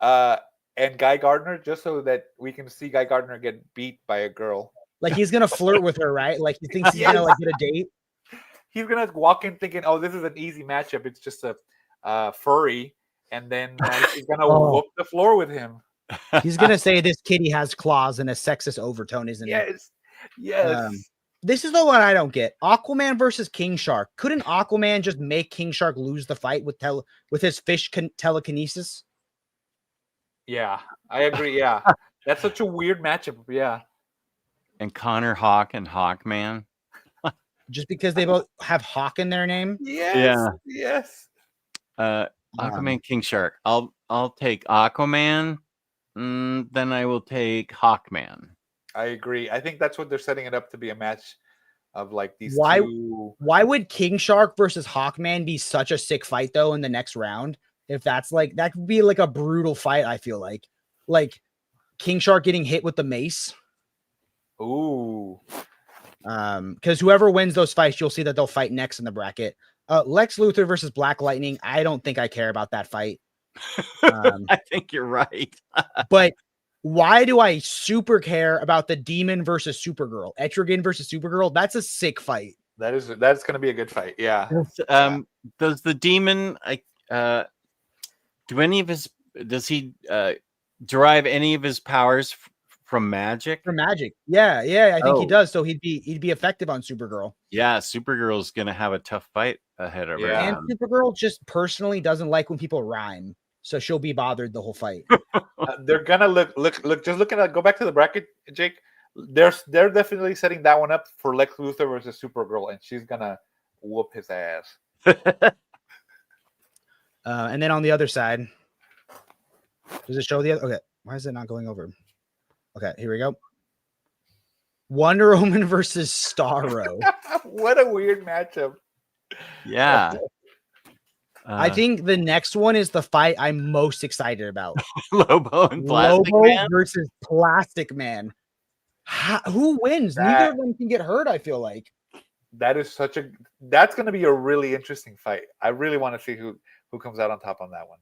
and Guy Gardner just so that we can see Guy Gardner get beat by a girl. Like, he's gonna flirt with her, right? Like, he thinks he's gonna like get a date. He's gonna walk in thinking, "Oh, this is an easy matchup. It's just a furry," and then he's gonna whoop the floor with him. He's gonna say this kitty has claws and a sexist overtone, isn't it? Yes. This is the one I don't get. Aquaman versus King Shark. Couldn't Aquaman just make King Shark lose the fight with his fish telekinesis? Yeah, I agree. Yeah, that's such a weird matchup. Yeah. And Connor Hawk and Hawkman. just because they both have Hawk in their name. Yes. Aquaman, King Shark. I'll take Aquaman. Then I will take Hawkman. I agree. I think that's what they're setting it up to be, a match of like these Why? two. Why would King Shark versus Hawkman be such a sick fight though in the next round? If that's like that could be like a brutal fight. I feel like King Shark getting hit with the mace. Ooh. Because whoever wins those fights, you'll see that they'll fight next in the bracket. Lex Luthor versus Black Lightning. I don't think I care about that fight. I think you're right. But why do I super care about the Demon versus Supergirl? Etrigan versus Supergirl. That's a sick fight. That's going to be a good fight. Yeah. Does the Demon does he derive any of his powers from magic? From magic. Yeah, I think he does. So he'd be effective on Supergirl. Yeah, Supergirl's gonna have a tough fight ahead of her. And Supergirl just personally doesn't like when people rhyme, so she'll be bothered the whole fight. They're gonna look. Just looking at go back to the bracket, Jake. They're definitely setting that one up for Lex Luthor versus Supergirl, and she's gonna whoop his ass. And then on the other side, does it show the other? Okay, why is it not going over? Okay, here we go. Wonder Woman versus Starro. What a weird matchup. Yeah. I think the next one is the fight I'm most excited about. Lobo and Plastic Man versus Plastic Man. Who wins? Neither of them can get hurt, I feel like. That's going to be a really interesting fight. I really want to see who comes out on top on that one.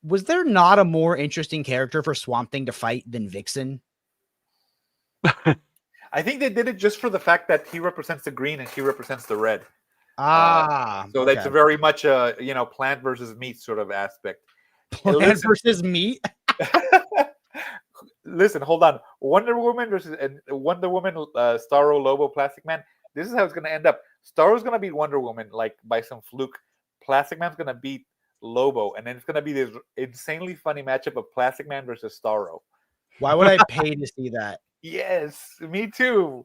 Was there not a more interesting character for Swamp Thing to fight than Vixen? I think they did it just for the fact that he represents the green and she represents the red. So okay. That's very much a plant versus meat sort of aspect. Plant versus meat. Listen, hold on. Wonder Woman, Starro, Lobo, Plastic Man. This is how it's going to end up. Starro's going to beat Wonder Woman like by some fluke. Plastic Man's going to beat Lobo, and then it's going to be this insanely funny matchup of Plastic Man versus Starro. Why would I pay to see that? Yes, me too.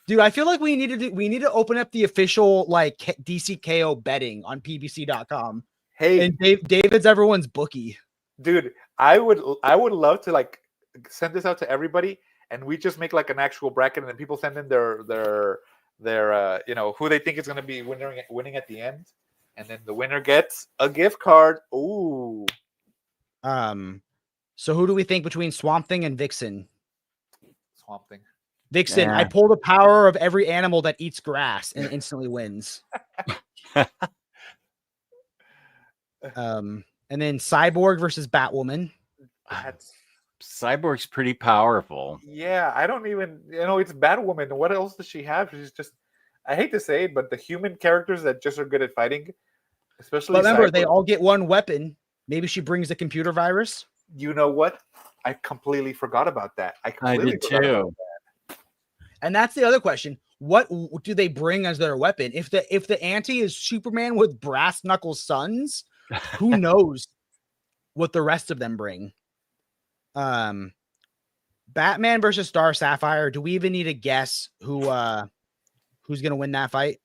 Dude, I feel like we need to open up the official like DCKO betting on PBC.com. Hey, and David's everyone's bookie. Dude, I would love to like send this out to everybody, and we just make like an actual bracket, and then people send in their who they think is going to be winning at the end, and then the winner gets a gift card. Ooh. So who do we think between Swamp Thing and Vixen? Swamp Thing. Vixen, I pull the power of every animal that eats grass and instantly wins. And then Cyborg versus Batwoman. Cyborg's pretty powerful. Yeah, I don't even, it's Batwoman. What else does she have? She's just, I hate to say it, but the human characters that just are good at fighting, especially. But remember, Cyborg, they all get one weapon. Maybe she brings a computer virus. You know what? I completely forgot about that. I did too. And that's the other question. What do they bring as their weapon? If the ante is Superman with brass knuckle sons, who knows what the rest of them bring? Batman versus Star Sapphire. Do we even need to guess who's gonna win that fight?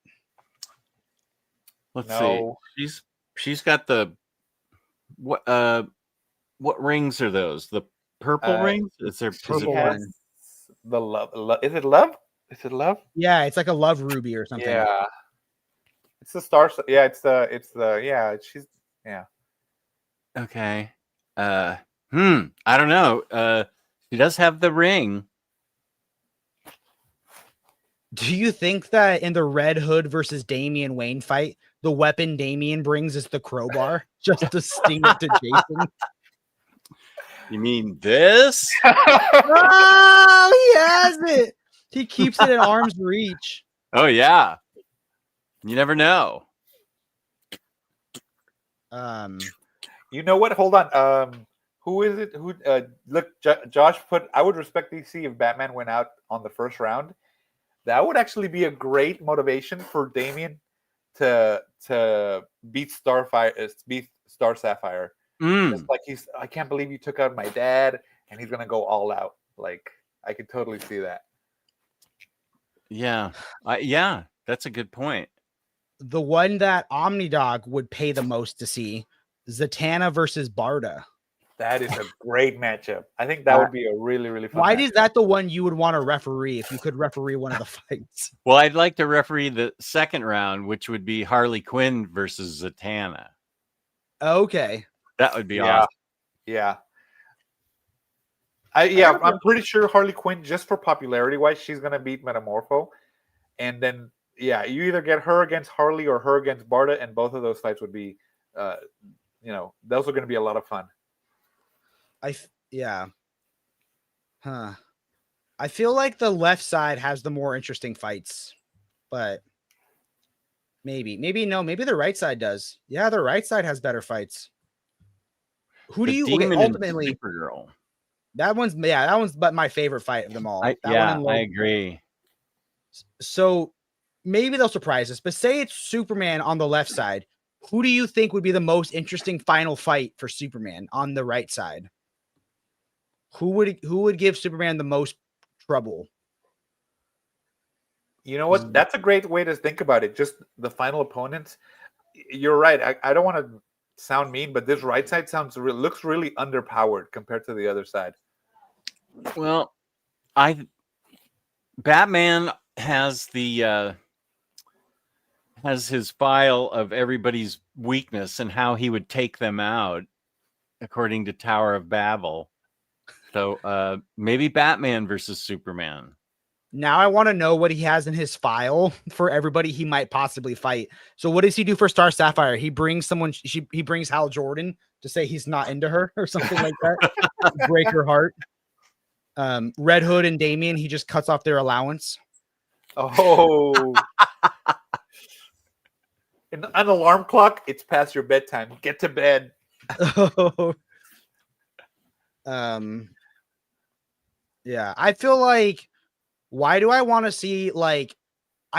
Let's see. She's got the what rings are those? The purple rings? Is there purple one? The love. Is it love? Is it love? Yeah, it's like a love ruby or something. Yeah. It's the star. Yeah, she's Okay. I don't know. She does have the ring. Do you think that in the Red Hood versus Damian Wayne fight, the weapon Damian brings is the crowbar just to sting it to Jason? You mean this? Oh, he has it. He keeps it at arm's reach. Oh yeah. You never know. You know what? Hold on. Who is it? Look, Josh put. I would respect DC if Batman went out on the first round. That would actually be a great motivation for Damian to beat Star Sapphire. Just like I can't believe you took out my dad, and he's gonna go all out. Like I could totally see that. Yeah. Yeah, that's a good point. The one that Omnidog would pay the most to see, Zatanna versus Barda. That is a great matchup. I think that would be a really, really fun Why matchup. is that the one you would want to referee if you could referee one of the fights? Well, I'd like to referee the second round, which would be Harley Quinn versus Zatanna. Okay. That would be awesome. Yeah. I'm pretty sure Harley Quinn, just for popularity wise, she's gonna beat Metamorpho. And then you either get her against Harley or her against Barda, and both of those fights would be those are gonna be a lot of fun. I feel like the left side has the more interesting fights, but maybe the right side does. Yeah, the right side has better fights. Who do you ultimately? Supergirl. That one's but my favorite fight of them all. I agree. So maybe they'll surprise us, but say it's Superman on the left side. Who do you think would be the most interesting final fight for Superman on the right side? Who would give Superman the most trouble? You know what? That's a great way to think about it. Just the final opponents. You're right. I don't want to sound mean, but this right side looks really underpowered compared to the other side. Well, Batman has his file of everybody's weakness and how he would take them out, according to Tower of Babel. So maybe Batman versus Superman. Now I want to know what he has in his file for everybody he might possibly fight. So what does he do for Star Sapphire? He brings he brings Hal Jordan to say he's not into her or something like that. Break her heart. Red Hood and Damian, he just cuts off their allowance. Oh. An alarm clock, it's past your bedtime. Get to bed. Yeah, I feel like, why do I want to see, I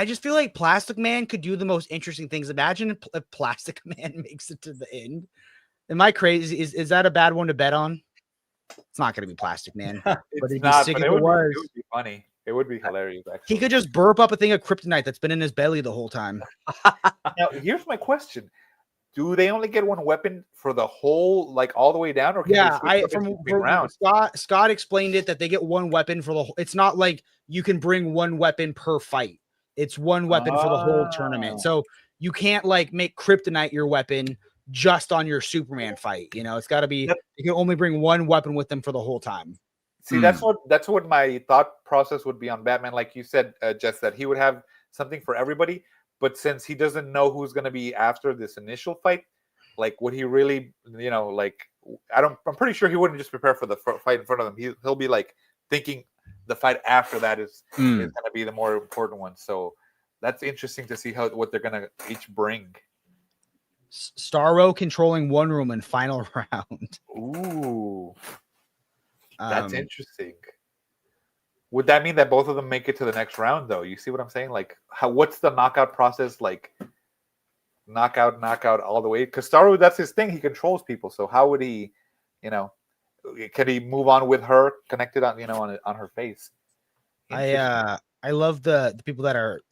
just feel like Plastic Man could do the most interesting things. Imagine if Plastic Man makes it to the end. Am I crazy? Is that a bad one to bet on? It's not going to be Plastic Man. It's not, but it would be funny. It would be hilarious, actually. He could just burp up a thing of kryptonite that's been in his belly the whole time. Now, here's my question. Do they only get one weapon for the whole, all the way down? Or can Scott explained it that they get one weapon for the whole. It's not like you can bring one weapon per fight. It's one weapon for the whole tournament. So you can't make kryptonite your weapon just on your Superman fight. It's got to be, you can only bring one weapon with them for the whole time. See, that's what my thought process would be on Batman. Like you said, Jess, that he would have something for everybody. But since he doesn't know who's going to be after this initial fight, would he really, I'm pretty sure he wouldn't just prepare for the fight in front of them. He'll be thinking the fight after that is going to be the more important one. So that's interesting to see what they're going to each bring. Starro controlling one room in final round. Ooh, that's interesting. Would that mean that both of them make it to the next round, though? You see what I'm saying? What's the knockout process like? Knockout all the way? Because Starro, that's his thing. He controls people. So how would he, could he move on with her connected on, on her face? I love the people that are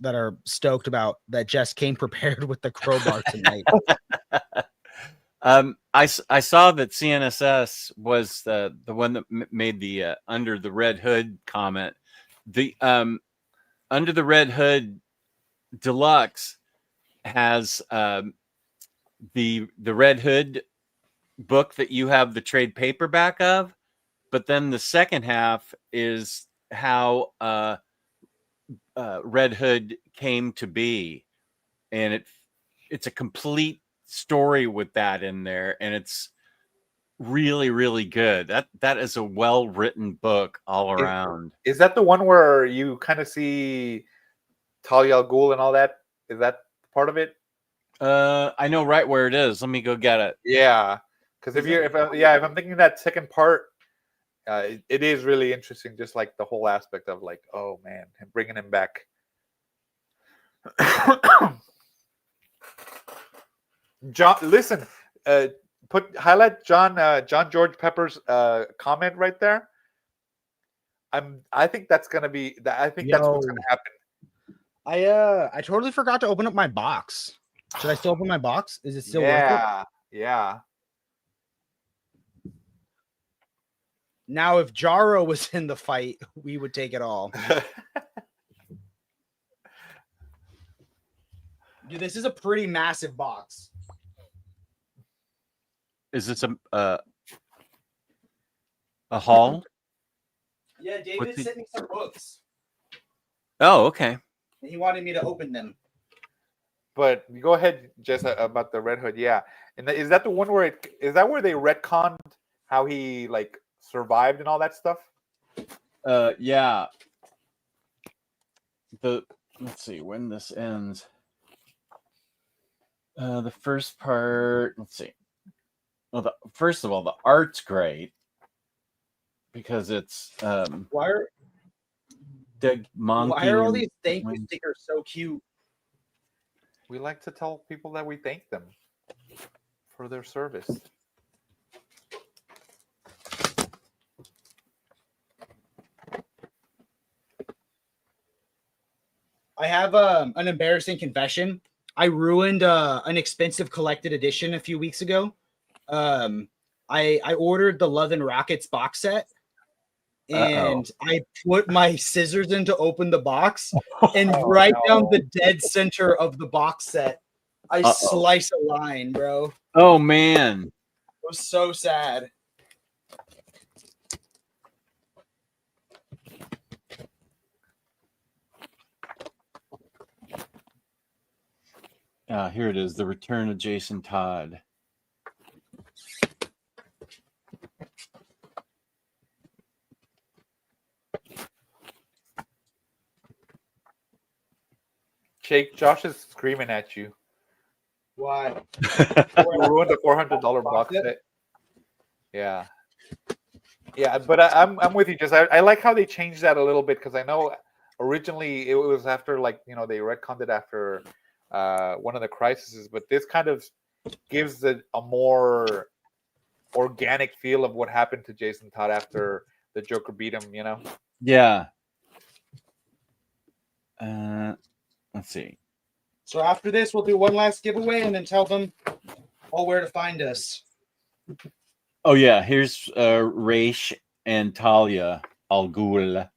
stoked about that Jess came prepared with the crowbar tonight. I saw that CNSS was the one that made the Under the Red Hood comment. The Under the Red Hood Deluxe has the Red Hood book that you have the trade paperback of, but then the second half is how Red Hood came to be, and it's a complete story with that in there, and it's really, really good. That is a well-written book all around. Is that the one where you kind of see Talia al Ghul and all that? Is that part of it? I know right where it is. Let me go get it. Yeah, because if I'm thinking that second part, it is really interesting. Just the whole aspect of oh man, and bringing him back. John, listen, highlight John George Pepper's comment right there. I think that's gonna be. I think that's what's gonna happen. I totally forgot to open up my box. Should I still open my box? Is it still worth it? Yeah. Now, if Jaro was in the fight, we would take it all. Dude, this is a pretty massive box. Is this a haul? Yeah, David sent me some books. Oh, okay. And he wanted me to open them. But go ahead, Jess, about the Red Hood. Yeah, and is that the one where is that where they retconned how he like survived and all that stuff? Yeah. Let's see when this ends. The first part. Let's see. Well, first of all, the art's great because it's Why are all these thank you stickers so cute? We like to tell people that we thank them for their service. I have an embarrassing confession. I ruined an expensive collected edition a few weeks ago. I ordered the Love and Rockets box set, and I put my scissors in to open the box, and right down the dead center of the box set, I slice a line, bro. Oh man, it was so sad. Here it is, The Return of Jason Todd. Jake, Josh is screaming at you. Why? You ruined the $400 box set. Yeah. Yeah, but I'm with you. Just I like how they changed that a little bit because I know originally it was after like they retconned it after one of the crises, but this kind of gives it a more organic feel of what happened to Jason Todd after the Joker beat him. Yeah. Let's see. So after this, we'll do one last giveaway and then tell them all where to find us. Oh yeah, here's Raish and Talia Al Ghul.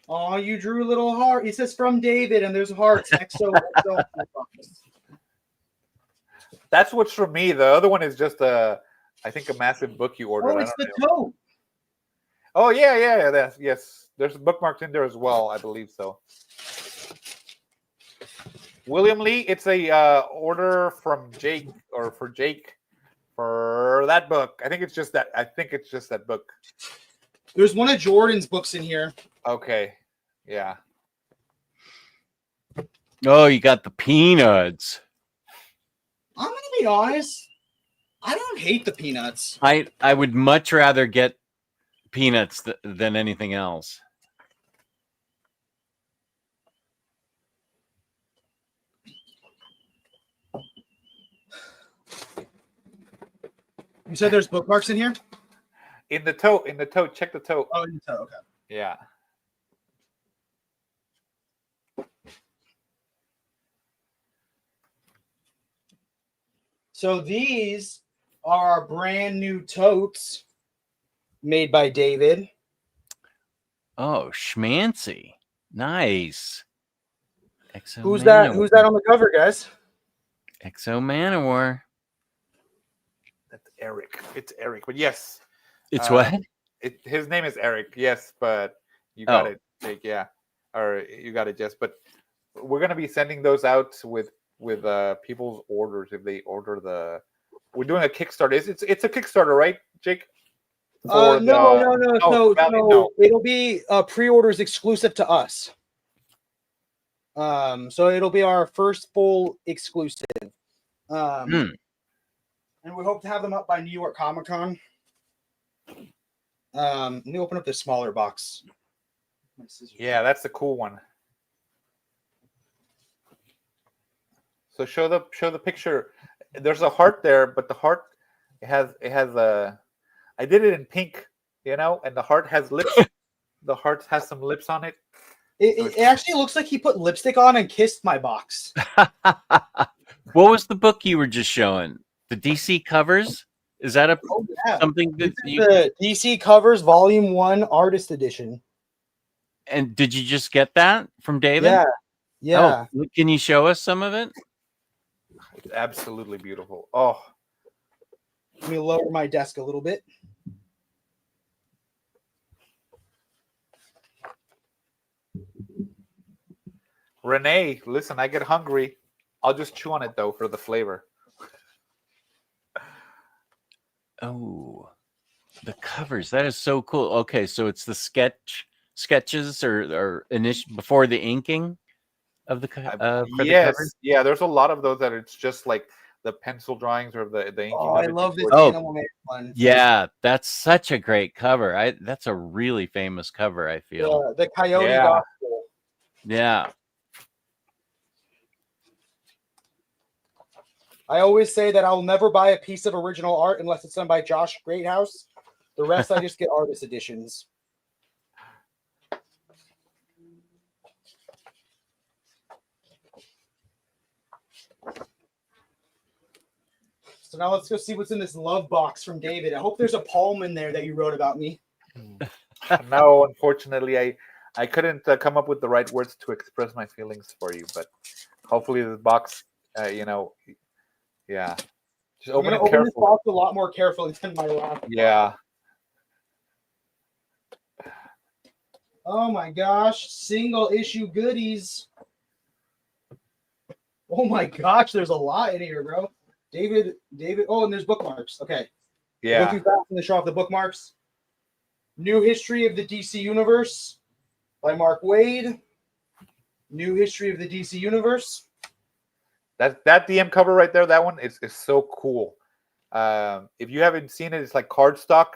Oh, you drew a little heart. It says from David, and there's hearts. XO. That's what's from me. The other one is just I think a massive book you ordered. Oh, it's the tote. Oh yeah. Yes. There's bookmarks in there as well. I believe so. William Lee, it's a order from Jake or for Jake for that book. I think it's just that book. There's one of Jordan's books in here. Okay. Yeah. Oh, you got the Peanuts. I'm gonna be honest. I don't hate the Peanuts. I would much rather get Peanuts than anything else. You said there's bookmarks in here? In the tote. Check the tote. Oh, in the tote. Okay. Yeah. So these are our brand new totes made by David. Oh, schmancy. Nice. Who's that on the cover, guys? Exo Manowar. That's Eric. It's Eric. But yes. It's what? His name is Eric. Yes, but you got it, Jake. Yeah. Or you got it, Jess. But we're going to be sending those out with people's orders if they order we're doing a Kickstarter. It's a Kickstarter, right, Jake? No. It'll be pre-orders exclusive to us. So it'll be our first full exclusive. And we hope to have them up by New York Comic Con. Let me open up this smaller box. Yeah, that's the cool one. So show the picture. There's a heart there, but the heart it has a. I did it in pink you know, and the heart has lips. The heart has some lips on it. It actually looks like he put lipstick on and kissed my box. What was the book you were just showing? The DC covers? Is that something that the DC Covers Volume 1 Artist Edition? And did you just get that from David? Yeah. Oh, can you show us some of it? It's absolutely beautiful. Oh, let me lower my desk a little bit. Renee, listen, I get hungry. I'll just chew on it though for the flavor. Oh, the covers. That is so cool. Okay, so it's the sketches or before the inking of the the covers? Yeah, there's a lot of those that it's just like the pencil drawings or the inking. Oh, I love this Animal Man one. Yeah, that's such a great cover. That's a really famous cover, I feel. The Coyote Gospel. Yeah. I always say that I'll never buy a piece of original art unless it's done by Josh Greathouse. The rest I just get artist editions. So now let's go see what's in this love box from David. I hope there's a poem in there that you wrote about me. No, unfortunately, I couldn't come up with the right words to express my feelings for you, but hopefully the box, yeah. Just open it carefully. This box a lot more carefully than my last. Yeah. Oh my gosh, single issue goodies. Oh my gosh, there's a lot in here, bro. David. Oh, and there's bookmarks. Okay. Yeah. Looking back in the show of the bookmarks. New History of the DC Universe by Mark Waid. New History of the DC Universe. That DM cover right there, that one is so cool. If you haven't seen it, it's like cardstock,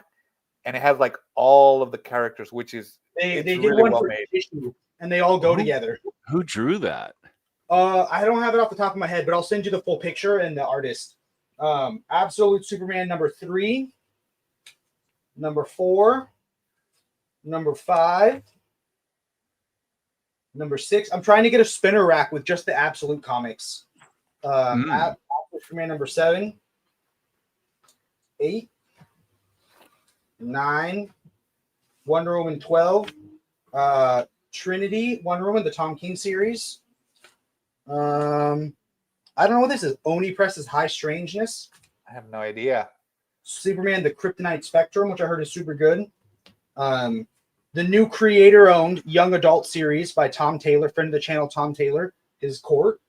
and it has like all of the characters, which is they did really one well for made. Issue, and they all go together. Who drew that? I don't have it off the top of my head, but I'll send you the full picture and the artist. Absolute Superman number 3, number 4, number 5, number 6. I'm trying to get a spinner rack with just the Absolute comics. Absolute Superman number 7, 8, 9, Wonder Woman 12, Trinity, Wonder Woman, the Tom King series. I don't know what this is. Oni Press's High Strangeness. I have no idea. Superman, the Kryptonite Spectrum, which I heard is super good. The new creator-owned young adult series by Tom Taylor, friend of the channel, Tom Taylor, his Court.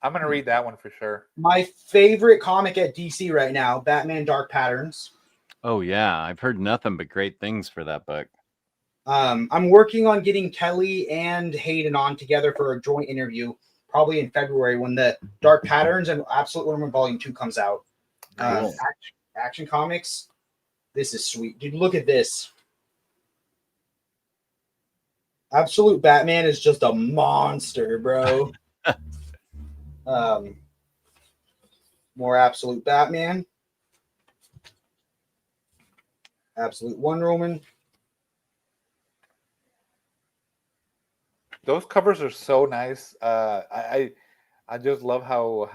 I'm going to read that one for sure. My favorite comic at DC right now, Batman Dark Patterns. Oh, yeah. I've heard nothing but great things for that book. I'm working on getting Kelly and Hayden on together for a joint interview, probably in February when the Dark Patterns and Absolute Wonder Woman Volume 2 comes out. Cool. Action Comics. This is sweet. Dude, look at this. Absolute Batman is just a monster, bro. More Absolute Batman. Absolute Wonder Woman. Those covers are so nice. I just love how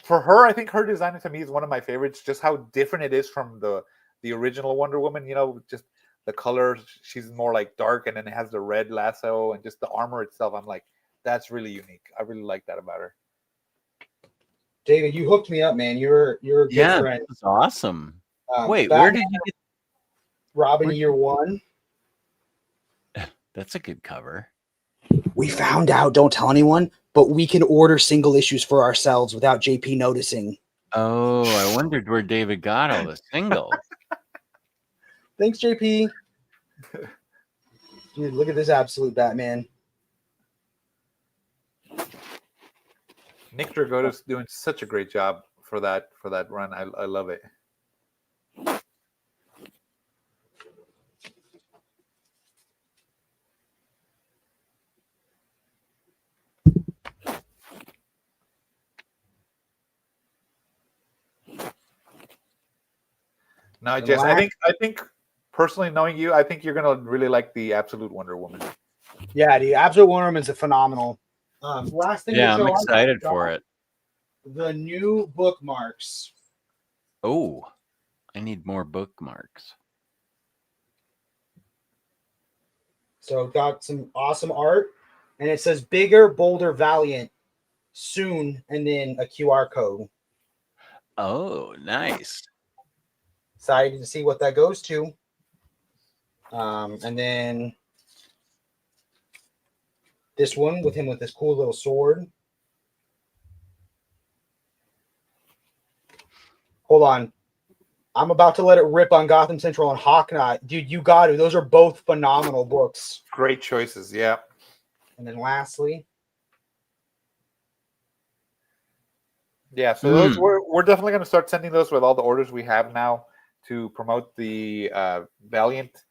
for her, I think her design to me is one of my favorites. Just how different it is from the original Wonder Woman. You know, just the color. She's more like dark, and then it has the red lasso, and just the armor itself. I'm like, that's really unique. I really like that about her. David, you hooked me up, man. You're a good friend. That's awesome. Wait, Batman, where did you get Robin Year One? That's a good cover. We found out, don't tell anyone, but we can order single issues for ourselves without JP noticing. Oh, I wondered where David got all the singles. Thanks, JP. Dude, look at this Absolute Batman. Nick Dragotta's doing such a great job for that run. I love it. No, Jess, I think personally knowing you, I think you're gonna really like the Absolute Wonder Woman. Yeah, the Absolute Wonder Woman's a phenomenal. Last thing. Yeah, I'm excited for it. The new bookmarks. Oh, I need more bookmarks. So got some awesome art, and it says bigger, bolder, valiant soon, and then a QR code. Oh, nice. Excited to see what that goes to. And then this one with him with this cool little sword. Hold on. I'm about to let it rip on Gotham Central and Hawkeye. Dude, you got to. Those are both phenomenal books. Great choices, yeah. And then lastly. Yeah, so those we're definitely going to start sending those with all the orders we have now to promote the Valiant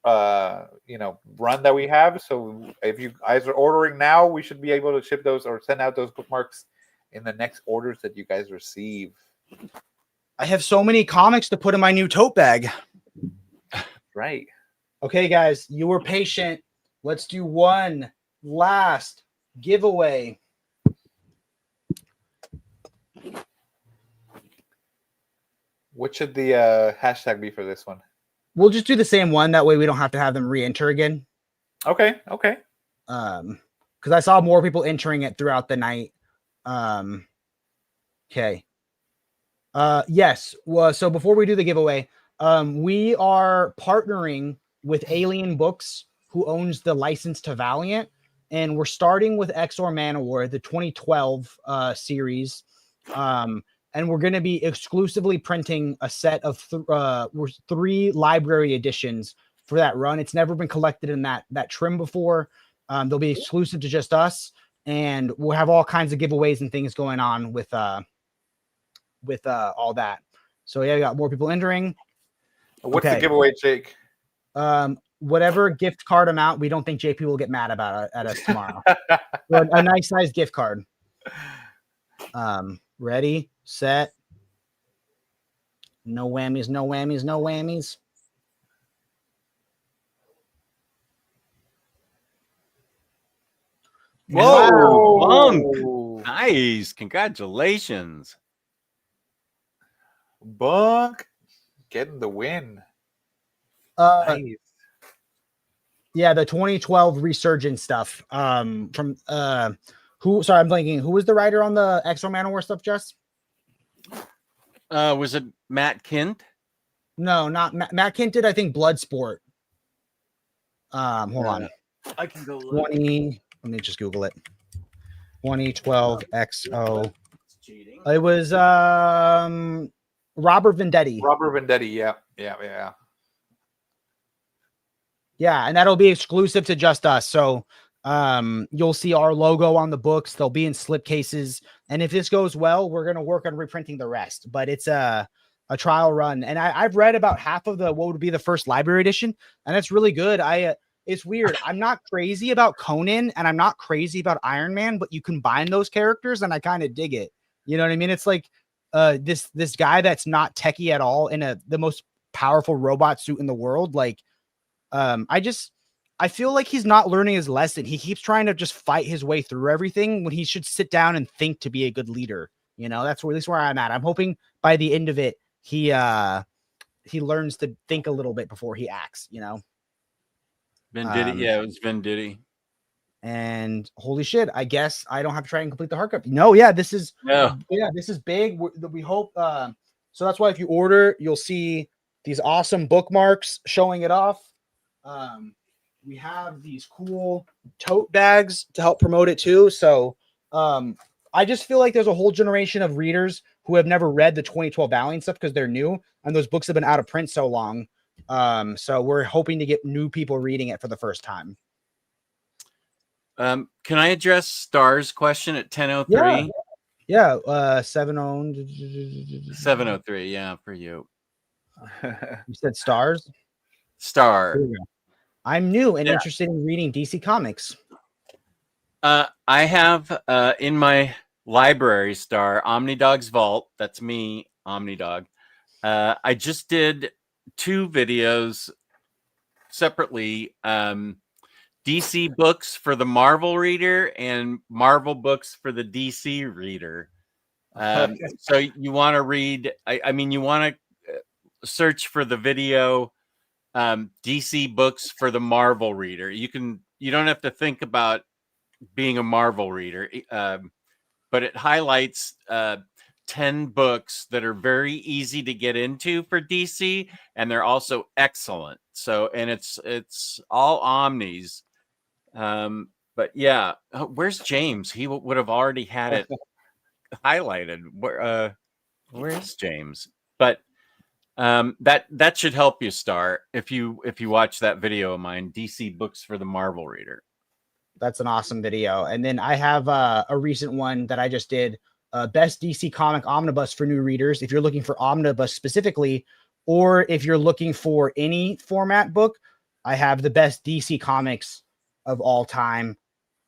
run that we have. So if you guys are ordering now, we should be able to ship those or send out those bookmarks in the next orders that you guys receive. I have so many comics to put in my new tote bag. Right. Okay, guys, you were patient. Let's do one last giveaway. What should the hashtag be for this one? We'll just do the same one. That way we don't have to have them re-enter again. Okay. Because I saw more people entering it throughout the night. Okay. Yes. Well, so before we do the giveaway, we are partnering with Alien Books, who owns the license to Valiant, and we're starting with Exor Manowar, the 2012 series. And we're going to be exclusively printing a set of 3 library editions for that run. It's never been collected in that trim before. They'll be exclusive to just us, and we'll have all kinds of giveaways and things going on with all that. So yeah, we got more people entering. What's the giveaway, Jake? Whatever gift card amount, we don't think JP will get mad about at us tomorrow. A nice size gift card. Ready, set. No whammies, no whammies, no whammies. Whoa, Bunk. Nice. Congratulations. Bunk getting the win. Nice. Yeah, the 2012 resurgence stuff. From who? Sorry, I'm blanking. Who was the writer on the Exo Manowar stuff? Just was it Matt Kint? No, not Matt Kint did. I think Bloodsport. Hold on. I can go look. 20. Let me just Google it. 2012 XO. It was Robert Vendetti. Robert Vendetti. Yeah. Yeah, and that'll be exclusive to just us. So you'll see our logo on the books. They'll be in slipcases. And if this goes well, we're going to work on reprinting the rest. But it's a trial run. And I've read about half of what would be the first library edition, and it's really good. It's weird. I'm not crazy about Conan, and I'm not crazy about Iron Man, but you combine those characters, and I kind of dig it. You know what I mean? It's like this guy that's not techie at all in the most powerful robot suit in the world. Like, I feel like he's not learning his lesson. He keeps trying to just fight his way through everything when he should sit down and think to be a good leader. You know, that's at least where I'm at. I'm hoping by the end of it, he learns to think a little bit before he acts, you know? Venditti. Yeah, it was Venditti. And holy shit, I guess I don't have to try and complete the hard copy. No, yeah, this is big. We hope, so that's why if you order, you'll see these awesome bookmarks showing it off. We have these cool tote bags to help promote it too. So I just feel like there's a whole generation of readers who have never read the 2012 Valiant stuff because they're new, and those books have been out of print so long. So we're hoping to get new people reading it for the first time. Can I address Star's question at 10:03? Yeah. 703. Yeah, for you. You said stars? Star. I'm new and interested in reading DC Comics. I have in my library, Star, Omnidog's Vault. That's me, Omnidog. I just did 2 videos separately. DC books for the Marvel reader and Marvel books for the DC reader. So you want to read, I mean, you want to search for the video DC books for the Marvel reader. You don't have to think about being a Marvel reader, but it highlights 10 books that are very easy to get into for DC, and they're also excellent. So, and it's all omnis. But yeah, where's James? He would have already had it highlighted. Where's James? But that should help you start if you watch that video of mine, DC books for the Marvel reader. That's an awesome video. And then I have a recent one that I just did, best DC comic omnibus for new readers. If you're looking for omnibus specifically, or if you're looking for any format book, I have the best DC comics of all time.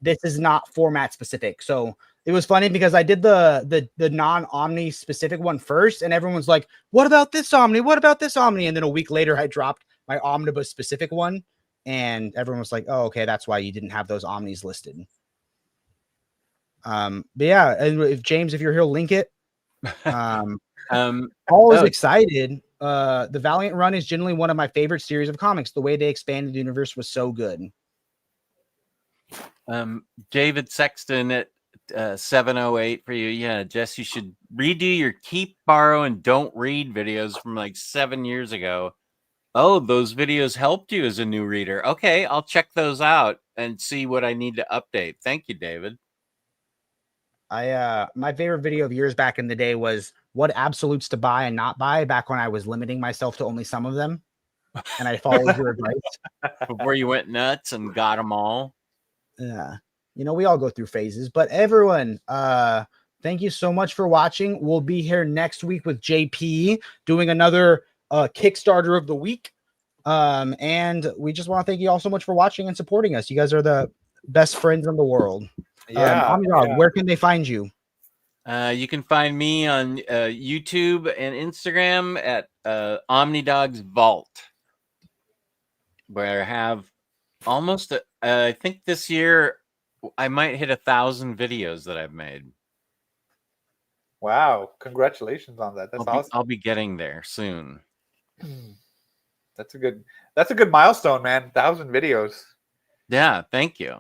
This is not format specific. So it was funny because I did the non-Omni specific one first, and everyone's like, what about this Omni? What about this Omni? And then a week later, I dropped my omnibus specific one, and everyone was like, oh, okay, that's why you didn't have those Omnis listed. But yeah, and if James, if you're here, link it. Always excited. The Valiant run is generally one of my favorite series of comics. The way they expanded the universe was so good. David Sexton at 708 for you. Yeah, Jess, you should redo your keep, borrow, and don't read videos from like 7 years ago. Oh, those videos helped you as a new reader. Okay, I'll check those out and see what I need to update. Thank you, David. My favorite video of years back in the day was what absolutes to buy and not buy, back when I was limiting myself to only some of them. And I followed your advice. Before you went nuts and got them all. Yeah. You know, we all go through phases, but everyone, thank you so much for watching. We'll be here next week with JP doing another Kickstarter of the week. And we just want to thank you all so much for watching and supporting us. You guys are the best friends in the world. Yeah. Where can they find you? You can find me on YouTube and Instagram at OmniDogs Vault, where I have almost, I think this year I might hit 1,000 videos that I've made. Wow! Congratulations on that. That's awesome. I'll be getting there soon. That's a good milestone, man. 1,000 videos. Yeah, thank you.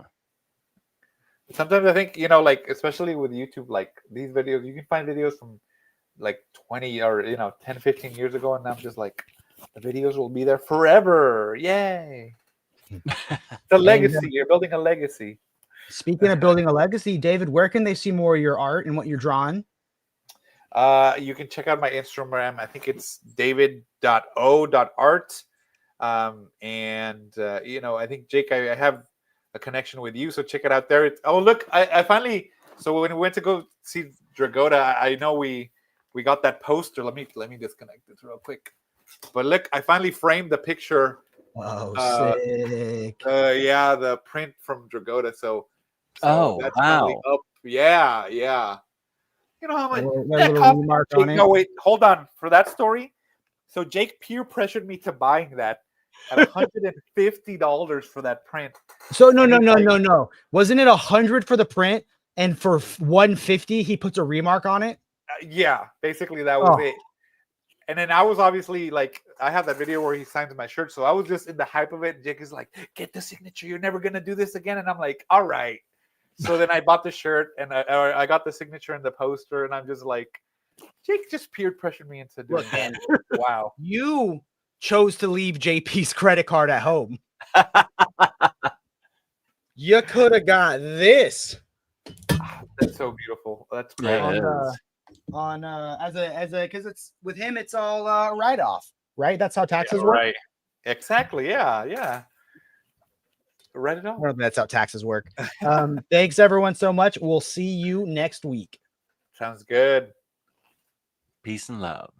Sometimes I think, you know, like, especially with YouTube, like these videos, you can find videos from like 20 or, you know, 10, 15 years ago. And I'm just like, the videos will be there forever. Yay. The legacy. You're building a legacy. Speaking of building a legacy, David, where can they see more of your art and what you're drawing? You can check out my Instagram. I think it's david.o.art. You know, I think, Jake, I have a connection with you, so check it out there. Oh, look, I finally, so when we went to go see Dragoda, I know we got that poster. Let me disconnect this real quick. But look, I finally framed the picture. Oh, sick. Yeah, the print from Dragoda. So that's finally up. Yeah. You know how much no, wait, hold on. For that story, so Jake peer pressured me to buying that at $150 for that print. So no. Wasn't it $100 for the print, and for $150 he puts a remark on it? Yeah, basically that was it. And then I was obviously like, I have that video where he signs my shirt, so I was just in the hype of it. And Jake is like, "Get the signature. You're never gonna do this again." And I'm like, "All right." So then I bought the shirt, and I got the signature and the poster, and I'm just like, Jake just peer pressured me into doing that. Wow. You chose to leave JP's credit card at home. You could have got this. That's so beautiful. That's great. Because it's with him, it's all write off, right? That's how taxes work. Right. Exactly. Yeah. Write it off. That's how taxes work. Thanks everyone so much. We'll see you next week. Sounds good. Peace and love.